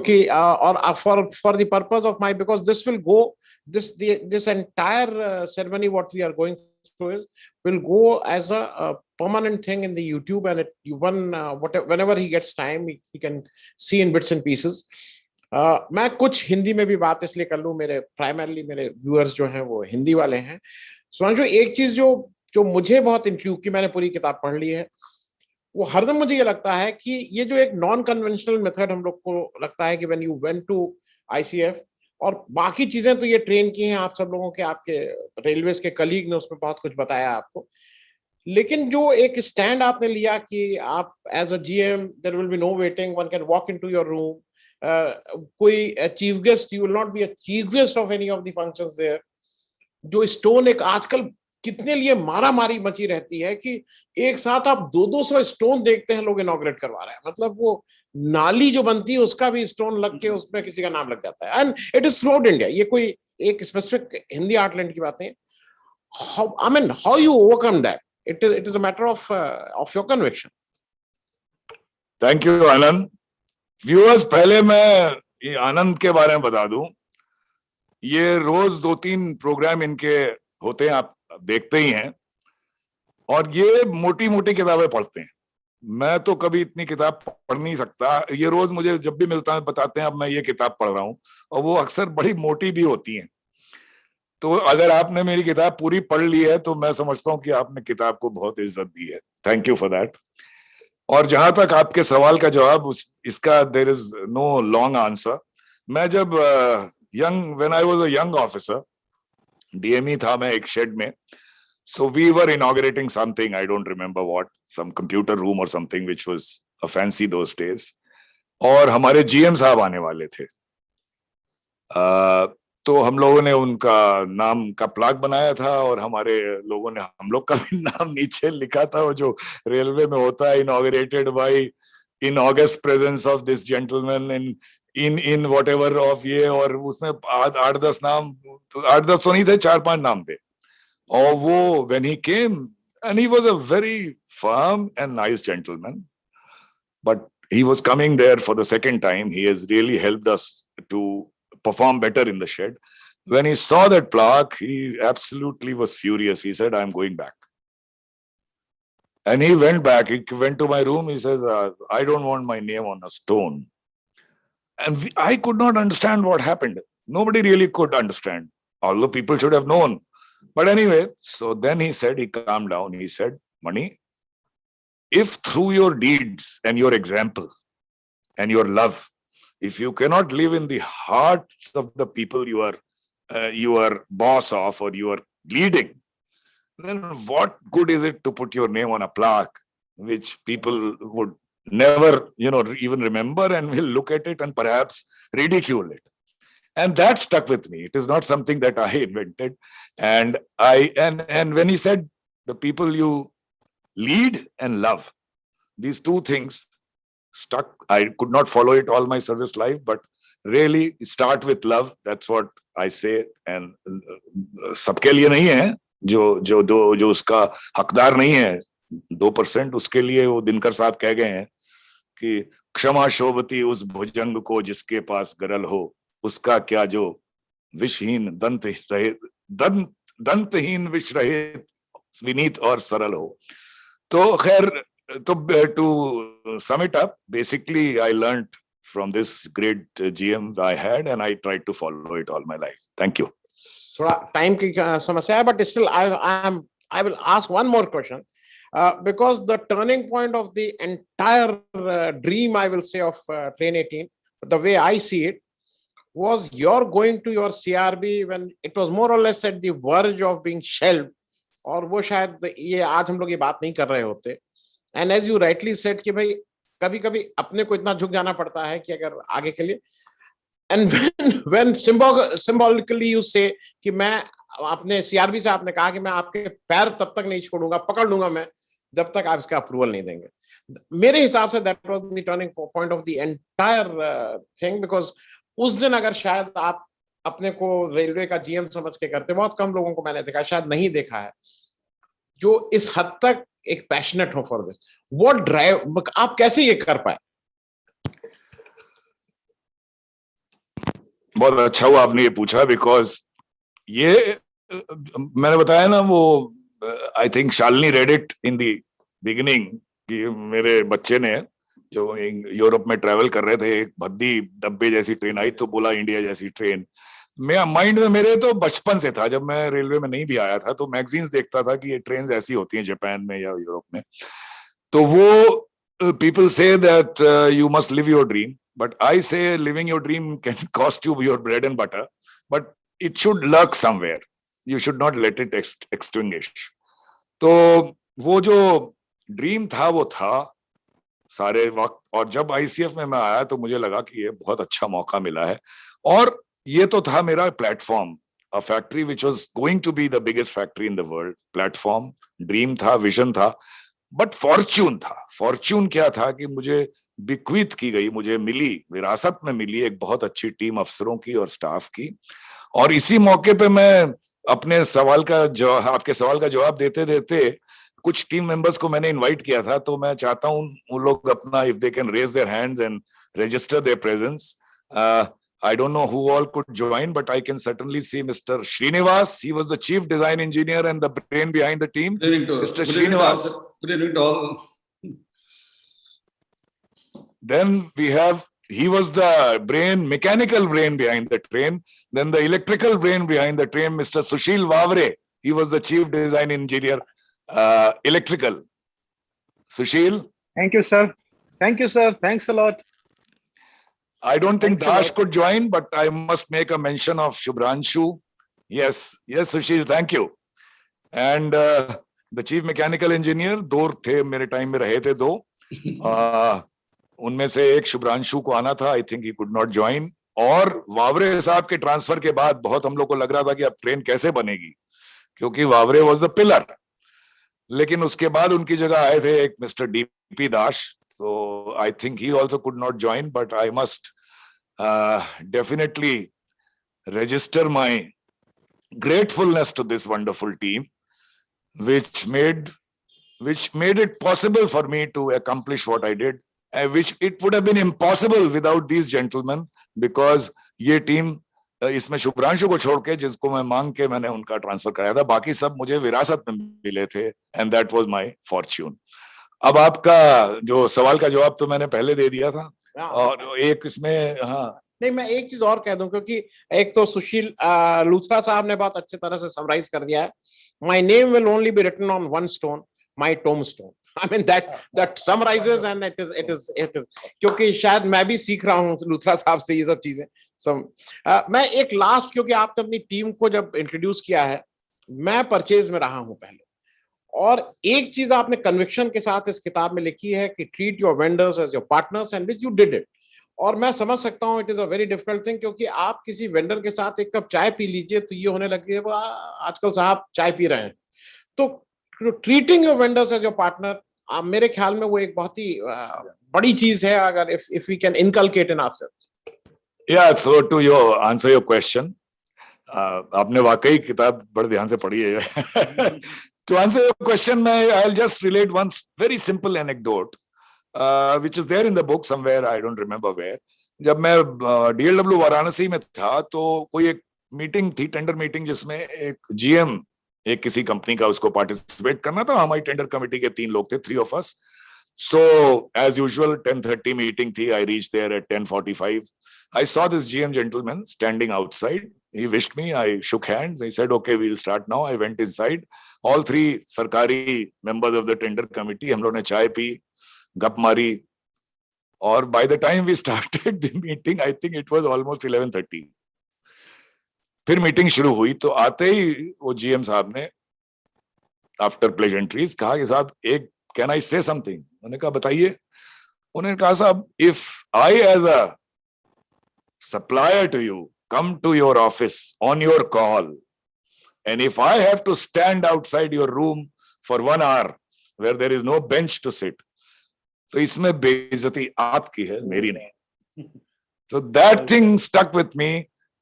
the purpose of because this will go, this entire ceremony what we are going through will go as a permanent thing in the YouTube, and whenever he gets time he can see in bits and pieces. मैं कुछ हिंदी में भी बात इसलिए कर लूं, primarily मेरे viewers जो हैं वो हिंदी वाले हैं. सुधांशु, एक चीज जो मुझे बहुत इंट्रिग्यू की, मैंने पूरी किताब पढ़ ली है, वो हरदम मुझे ये लगता है कि ये जो एक नॉन कन्वेंशनल मेथड हम लोग को लगता है कि when you went to ICF, और बाकी चीजें तो ये ट्रेन की हैं, आप सब लोगों के, आपके रेलवेज के कलीग ने उसमें बहुत कुछ बताया आपको, लेकिन जो एक स्टैंड आपने लिया कि आप as a GM there will be no waiting, one can walk into your room, कोई chief guest, you will not be a chief guest of any of the functions there. जो स्टोन एक आजकल कितने लिए मारा मारी मची रहती है कि एक साथ आप 200 स्टोन देखते हैं लोग इनॉग्रेट करवा रहे हैं, मतलब वो नाली जो बनती है उसका भी स्टोन लग के उसमें किसी का नाम लग जाता है, and it is through out India. ये कोई एक स्पेसिफिक हिंदी आर्टलैंड की बात नहीं. I mean, how you overcome that? It is a matter of your conviction. Thank you, Anand. Viewers, पहले मैं आनंद के बारे में बता दूं. ये रोज 2-3 प्रोग्राम इनके होते हैं, आप देखते ही हैं, और ये मोटी मोटी किताबें पढ़ते हैं. मैं तो कभी इतनी किताब पढ़ नहीं सकता. ये रोज मुझे जब भी मिलता है बताते हैं अब मैं ये किताब पढ़ रहा हूं, और वो अक्सर बड़ी मोटी भी होती हैं. तो अगर आपने मेरी किताब पूरी पढ़ ली है तो मैं समझता हूं कि आपने किताब को बहुत इज्जत दी है. Thank you for that. और जहां तक आपके सवाल का जवाब, इसका there is no long answer. मैं जब when I was a young officer, DME था मैं एक शेड में, so we were inaugurating something, I don't remember what, some computer room or something which was a fancy those days, और हमारे GM साहब आने वाले थे. तो हम लोगों ने उनका नाम का प्लाक बनाया था, और हमारे लोगों ने हम लोग का भी नाम नीचे लिखा था, वो जो रेलवे में होता है, inaugurated by in August presence of this gentleman in whatever of ये, और उसमें 8-10 नाम, 8-10 तो नहीं थे, 4-5 नाम थे. और वो when he came, and he was a very firm and nice gentleman, but he was coming there for the second time. He has really helped us to perform better in the shed. When he saw that plaque, he absolutely was furious. He said, "I'm going back." And he went back, he went to my room, he says, I don't want my name on a stone. And I could not understand what happened. Nobody really could understand, although people should have known. But anyway, so then he said, he calmed down. He said, Mani, if through your deeds and your example and your love, if you cannot live in the hearts of the people you are boss of or you are leading, then what good is it to put your name on a plaque, which people would never, even remember and will look at it and perhaps ridicule it. And that stuck with me. It is not something that I invented. And when he said, the people you lead and love, these two things stuck. I could not follow it all my service life, but really start with love. That's what I say. And सबके लिए नहीं है, जो उसका हकदार नहीं है, 2%, उसके लिए वो दिनकर साहब कह गए हैं कि क्षमा शोभती उस भुजंग को जिसके पास गरल हो, उसका क्या जो विषहीन दंतहीन विष रहित विनीत और सरल हो. तो खैर, to sum it up, basically I learned from this great GM I had, and I tried to follow it all my life. Thank you. थोड़ा time की समस्या है, but still I will ask one more question, because the turning point of the entire dream, I will say, of Train 18, the way I see it, was your going to your CRB when it was more or less at the verge of being shelved, और वो शायद ये आज हम लोग ये बात नहीं कर रहे होते. And as you rightly said कि भाई कभी कभी अपने को इतना झुक जाना पड़ता है कि अगर आगे के लिए, and when symbolically you say कि मैं अपने CRB से आपने कहा कि मैं आपके पैर तब तक नहीं छोड़ूंगा, पकड़ लूंगा मैं जब तक आप इसका अप्रूवल नहीं देंगे. मेरे हिसाब से that was the turning point of the entire thing, because उस दिन अगर शायद आप अपने को रेलवे का GM समझ के करते, बहुत कम लोगों को मैंने देखा, शायद नहीं देखा है, जो इस हद तक एक पैशनेट हो फॉर दिस. व्हाट ड्राइव, आप कैसे ये कर पाए? बहुत अच्छा हुआ आपने ये पूछा, बिकॉज ये मैंने बताया ना, वो I think Shalini read it in the beginning कि मेरे बच्चे ने जो यूरोप में ट्रेवल कर रहे थे, एक भद्दी डब्बे जैसी ट्रेन आई तो बोला इंडिया जैसी ट्रेन. मैं माइंड में मेरे तो बचपन से था, जब मैं रेलवे में नहीं भी आया था तो मैगजीन्स देखता था कि ये ट्रेन ऐसी होती हैं जापान में या यूरोप में. तो वो people say that you must live your dream, but I say living your dream can cost you your bread and butter, but it should lurk somewhere, you should not let it extinguish. तो वो जो dream था वो था सारे वक्त, और जब ICF में मैं आया तो मुझे लगा कि ये बहुत अच्छा मौका मिला है. और ये तो था मेरा platform, a factory which was going to be the biggest factory in the world. Platform, dream था, विजन था, बट फॉर्च्यून था. फॉर्च्यून क्या था कि मुझे बिक्वीत की गई, मुझे मिली, विरासत में मिली एक बहुत अच्छी टीम अफसरों की और स्टाफ की. और इसी मौके पे मैं अपने सवाल का आपके सवाल का जवाब देते देते कुछ टीम मेंबर्स को मैंने इनवाइट किया था. तो मैं चाहता हूं वो लोग अपना, if they can raise their hands and register their presence. I don't know who all could join, but I can certainly see Mr. Srinivas. He was the chief design engineer and the brain behind the team. Mr. Srinivas. Then we have, he was the mechanical brain behind the train. Then the electrical brain behind the train, Mr. Sushil Vavre. He was the chief design engineer, electrical. Sushil. Thank you, sir. Thank you, sir. Thanks a lot. I don't think Dash could join, but I must make a mention of Shubhranshu. Yes, Sushil, thank you. And the chief mechanical engineer, दो थे मेरे time में, रहे थे दो. उनमें से एक शुभ्रांशु को आना था, I think he could not join. और वावरे साहब के ट्रांसफर के बाद बहुत हम लोग को लग रहा था कि अब ट्रेन कैसे बनेगी, क्योंकि वावरे वाज द पिलर. लेकिन उसके बाद उनकी जगह आए थे एक mister DP Das. So I think he also could not join, but I must definitely register my gratefulness to this wonderful team, which made it possible for me to accomplish what I did, which it would have been impossible without these gentlemen, because ये team इसमें शुभ्रांशु को छोड़ के, जिसको मैं मांग के मैंने उनका ट्रांसफर कराया था, बाकी सब मुझे विरासत में मिले थे, and that was my Fortune. अब आपका जो सवाल का जवाब तो मैंने पहले दे दिया था, और एक इसमें हाँ नहीं, मैं एक चीज और कह दूं, क्योंकि एक तो सुशील लूथरा साहब ने बहुत अच्छे तरह से समराइज कर दिया है। My name will only be written on one stone, my tombstone. I mean that summarizes and it is क्योंकि शायद मैं भी सीख रहा हूँ लूथरा साहब से ये सब चीजें। मैं एक लास्ट, क्योंकि आपने अपनी टीम को जब इंट्रोड्यूस किया है, मैं परचेज में रहा हूं पहले, और एक चीज आपने कन्विक्शन के साथ इस किताब में लिखी है कि treat your vendors as your partners, and which you did it. और मैं समझ सकता हूँ it is a very difficult thing, क्योंकि आप किसी वेंडर के साथ एक कप चाय पी लीजिए तो ये होने लगी है वो आजकल साहब चाय पी रहे हैं। तो treating your vendors as your partner, मेरे ख्याल में वो एक बहुत ही बड़ी चीज है, अगर if we can inculcate in ourselves. या so to your answer your question, आपने वाकई किताब बड़े ध्यान से पढ़ी है। To answer your question, I'll just relate one very simple anecdote, which is there in the book somewhere, I don't remember where. जब मैं DLW वाराणसी में था, तो कोई एक मीटिंग थी, टेंडर मीटिंग, जिसमें एक GM एक किसी कंपनी का उसको पार्टिसिपेट करना था। हमारी टेंडर कमेटी के 3 लोग थे, 3 of us. So as usual, 10:30 meeting थी. I reached there at 10:45. I saw this GM gentleman standing outside. He wished me. I shook hands. He said, "Okay, we'll start now." I went inside. All 3 सरकारी members of the tender committee, हम लोग ने चाय P, गप मारी, और by the time we started the meeting, I think it was almost 11:30. फिर meeting शुरू हुई, तो आते ही वो GM साहब ने आफ्टर प्लेजेंट्रीज कहा कि साहब एक कैन आई से समथिंग। उन्होंने कहा बताइए। उन्होंने कहा साहब, if I as a supplier to you come to your office on your call, and if I have to stand outside your room for 1 hour where there is no bench to sit, तो इसमें बेइज्जती आपकी है, मेरी नहीं। So that thing stuck with me,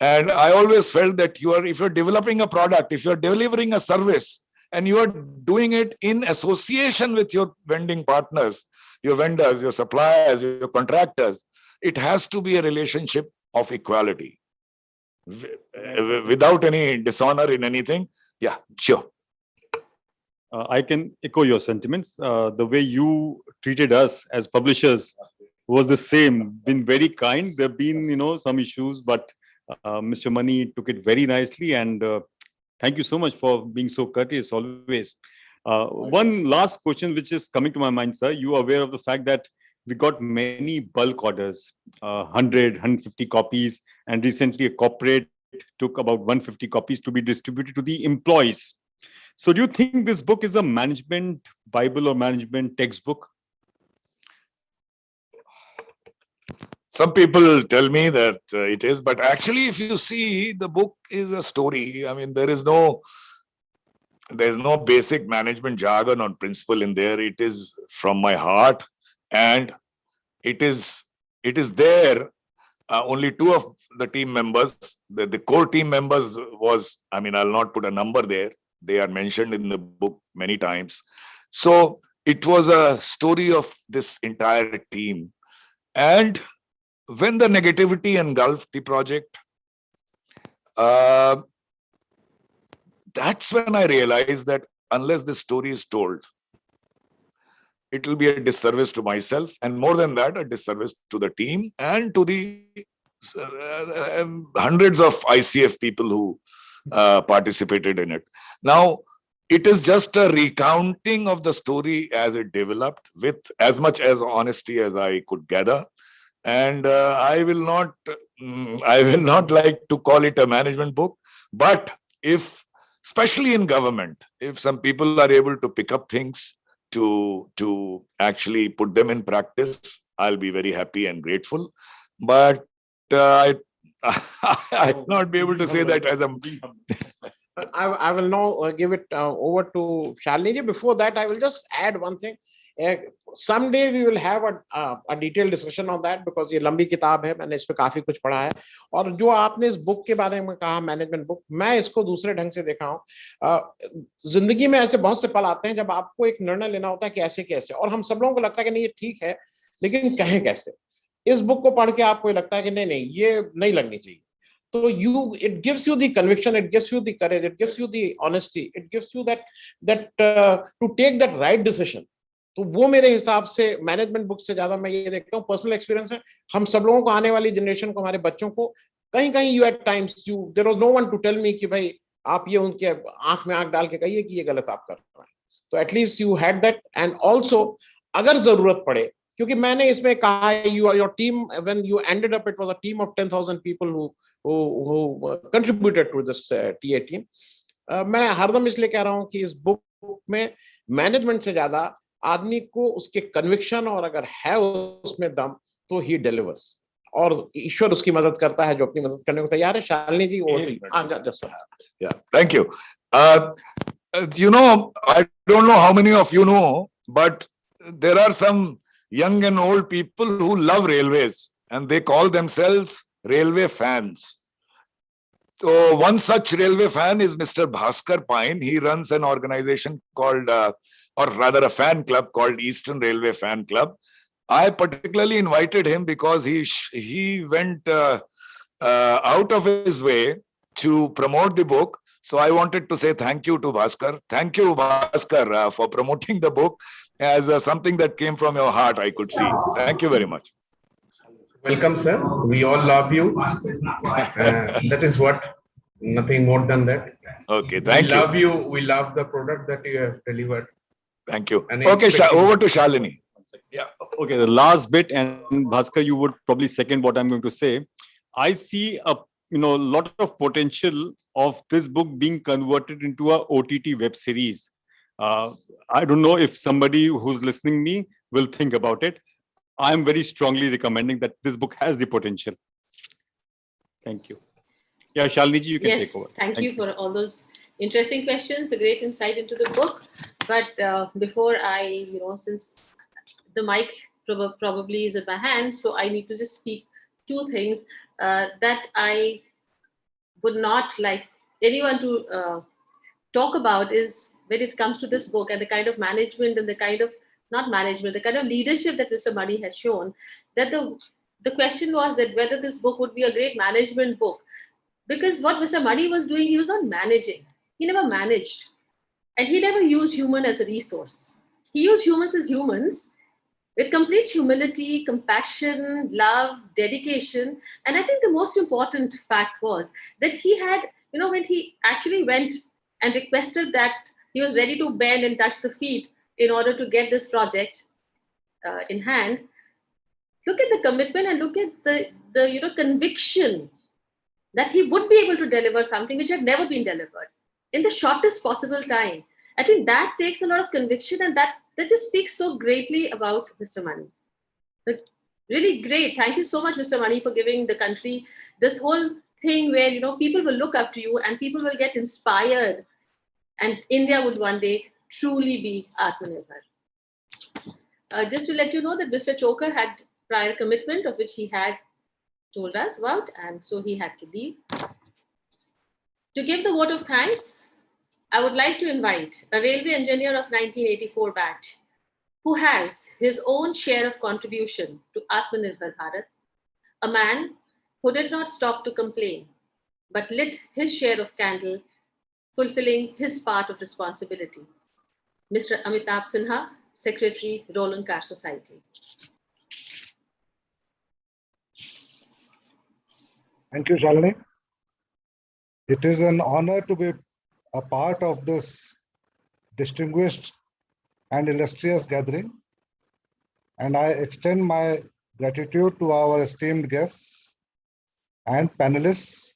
and I always felt that if you're developing a product, if you're delivering a service, and you are doing it in association with your vending partners, your vendors, your suppliers, your contractors, it has to be a relationship of equality, without any dishonor in anything. Yeah, sure. I can echo your sentiments. The way you treated us as publishers was the same. Been very kind. There've been, some issues, but Mr. Mani took it very nicely, and thank you so much for being so courteous always. One last question, which is coming to my mind, sir. You are aware of the fact that we got many bulk orders, 100, 150 copies, and recently a corporate took about 150 copies to be distributed to the employees. So do you think this book is a management Bible or management textbook? Some people tell me that it is, but actually if you see, the book is a story. I mean, there's no basic management jargon or principle in there. It is from my heart, and it is there. Only 2 of the team members, the core team members was, I'll not put a number there. They are mentioned in the book many times. So it was a story of this entire team. And when the negativity engulfed the project, that's when I realized that unless the story is told, it will be a disservice to myself, and more than that, a disservice to the team and to the hundreds of ICF people who participated in it. Now, it is just a recounting of the story as it developed, with as much as honesty as I could gather. And I will not like to call it a management book, but especially in government, if some people are able to pick up things to actually put them in practice, I'll be very happy and grateful. But I will not be able to say that as a... I will now give it over to Shalini. Before that, I will just add one thing. Someday we will have a detailed discussion on that, because ये लंबी किताब है, मैंने इस पे काफी कुछ पढ़ा है। और जो आपने इस बुक के बारे में कहा, मैनेजमेंट बुक, मैं इसको दूसरे ढंग से देखा हूँ। जिंदगी में ऐसे बहुत से पल आते हैं जब आपको एक निर्णय लेना होता है कि ऐसे कैसे, और हम सब लोगों को लगता है कि नहीं ये ठीक है, लेकिन कहें कैसे। इस बुक को पढ़ के आपको लगता है कि नहीं ये नहीं लगनी चाहिए। So it gives you the conviction, it gives you the courage, it gives you the honesty, it gives you that to take that right decision. तो वो मेरे हिसाब से मैनेजमेंट बुक से ज्यादा मैं ये देखता हूँ, पर्सनल एक्सपीरियंस है. हम सब लोगों को, आने वाली जनरेशन को, हमारे बच्चों को कहीं कहीं you at times there was no one to tell me कि भाई आप ये उनके आंख में आंख डाल के कहिए कि ये गलत आप कर रहे हैं. तो at least you had that. And also अगर जरूरत पड़े, क्योंकि मैंने इसमें कहा है your team when you ended up, it was a team of 10,000 people who contributed to this T18. मैं हरदम इसलिए कह रहा हूं कि इस बुक में मैनेजमेंट से ज्यादा आदमी को उसके कन्विक्शन, और अगर है उसमें दम तो ही डिलीवर्स, और ईश्वर उसकी मदद करता है जो अपनी मदद करने को तैयार है. शालिनी जी, वो thank you. You know, I don't know how many of you know, but there are some young and old people who love railways and they call themselves railway fans. So one such railway fan is Mr. Bhaskar Pine. He runs an organization called, or rather a fan club called Eastern Railway Fan Club. I particularly invited him because he went out of his way to promote the book. So I wanted to say thank you to Bhaskar. Thank you, Bhaskar, for promoting the book as something that came from your heart, I could see. Thank you very much. Welcome, sir. We all love you. That is what, nothing more than that. Okay, thank you. We love you. We love the product that you have delivered. Thank you. Okay, over to Shalini. Yeah. Okay, the last bit, and Bhaskar, you would probably second what I'm going to say. I see a lot of potential of this book being converted into a OTT web series. I don't know if somebody who's listening me will think about it. I'm very strongly recommending that this book has the potential. Thank you. Yeah, Shalini ji, you can take over. Thank you for all those interesting questions, a great insight into the book. But before I, since the mic probably is in my hand, so I need to just speak two things that I would not like anyone to talk about is when it comes to this book and the kind of management and the kind of, not management, the kind of leadership that Mr. Mani has shown, that the question was that whether this book would be a great management book. Because what Mr. Mani was doing, he was not managing. He never managed. And he never used human as a resource. He used humans as humans with complete humility, compassion, love, dedication. And I think the most important fact was that he had, when he actually went and requested that he was ready to bend and touch the feet in order to get this project in hand, look at the commitment and look at the conviction that he would be able to deliver something which had never been delivered in the shortest possible time. I think that takes a lot of conviction, and that just speaks so greatly about Mr. Mani. But really great. Thank you so much, Mr. Mani, for giving the country this whole thing where, people will look up to you and people will get inspired, and India would one day truly be Atmanirbhar. Just to let you know that Mr. Chhokar had prior commitment of which he had told us about, and so he had to leave. To give the vote of thanks, I would like to invite a railway engineer of 1984 batch who has his own share of contribution to Atmanirbhar Bharat, a man who did not stop to complain, but lit his share of candle, fulfilling his part of responsibility. Mr. Amitabh Sinha, Secretary, Roland Car Society. Thank you, Shalini. It is an honor to be a part of this distinguished and illustrious gathering, and I extend my gratitude to our esteemed guests and panelists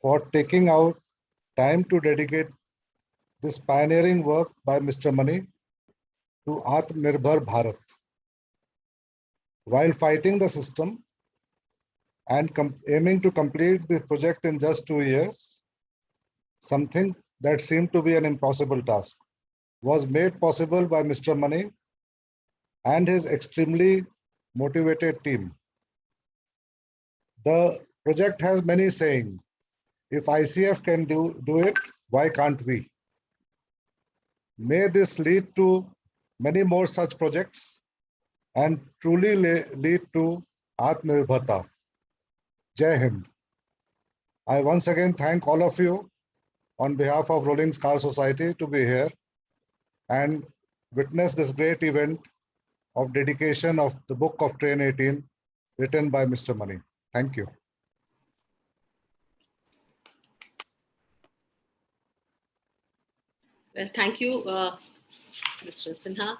for taking out time to dedicate this pioneering work by Mr. Mani to Atmanirbhar Bharat. While fighting the system and aiming to complete the project in just 2 years, something that seemed to be an impossible task was made possible by Mr. Mani and his extremely motivated team. The project has many saying, if ICF can do it, why can't we? May this lead to many more such projects and truly lead to Atmanirbharta. Jai Hind. I once again thank all of you on behalf of Rolling Scar Society to be here and witness this great event of dedication of the book of Train 18 written by Mr. Mani. Thank you. Well, thank you, Mr. Sinha.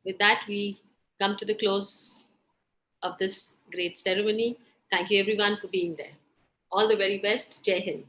With that, we come to the close of this great ceremony. Thank you everyone for being there. All the very best. Jai Hind.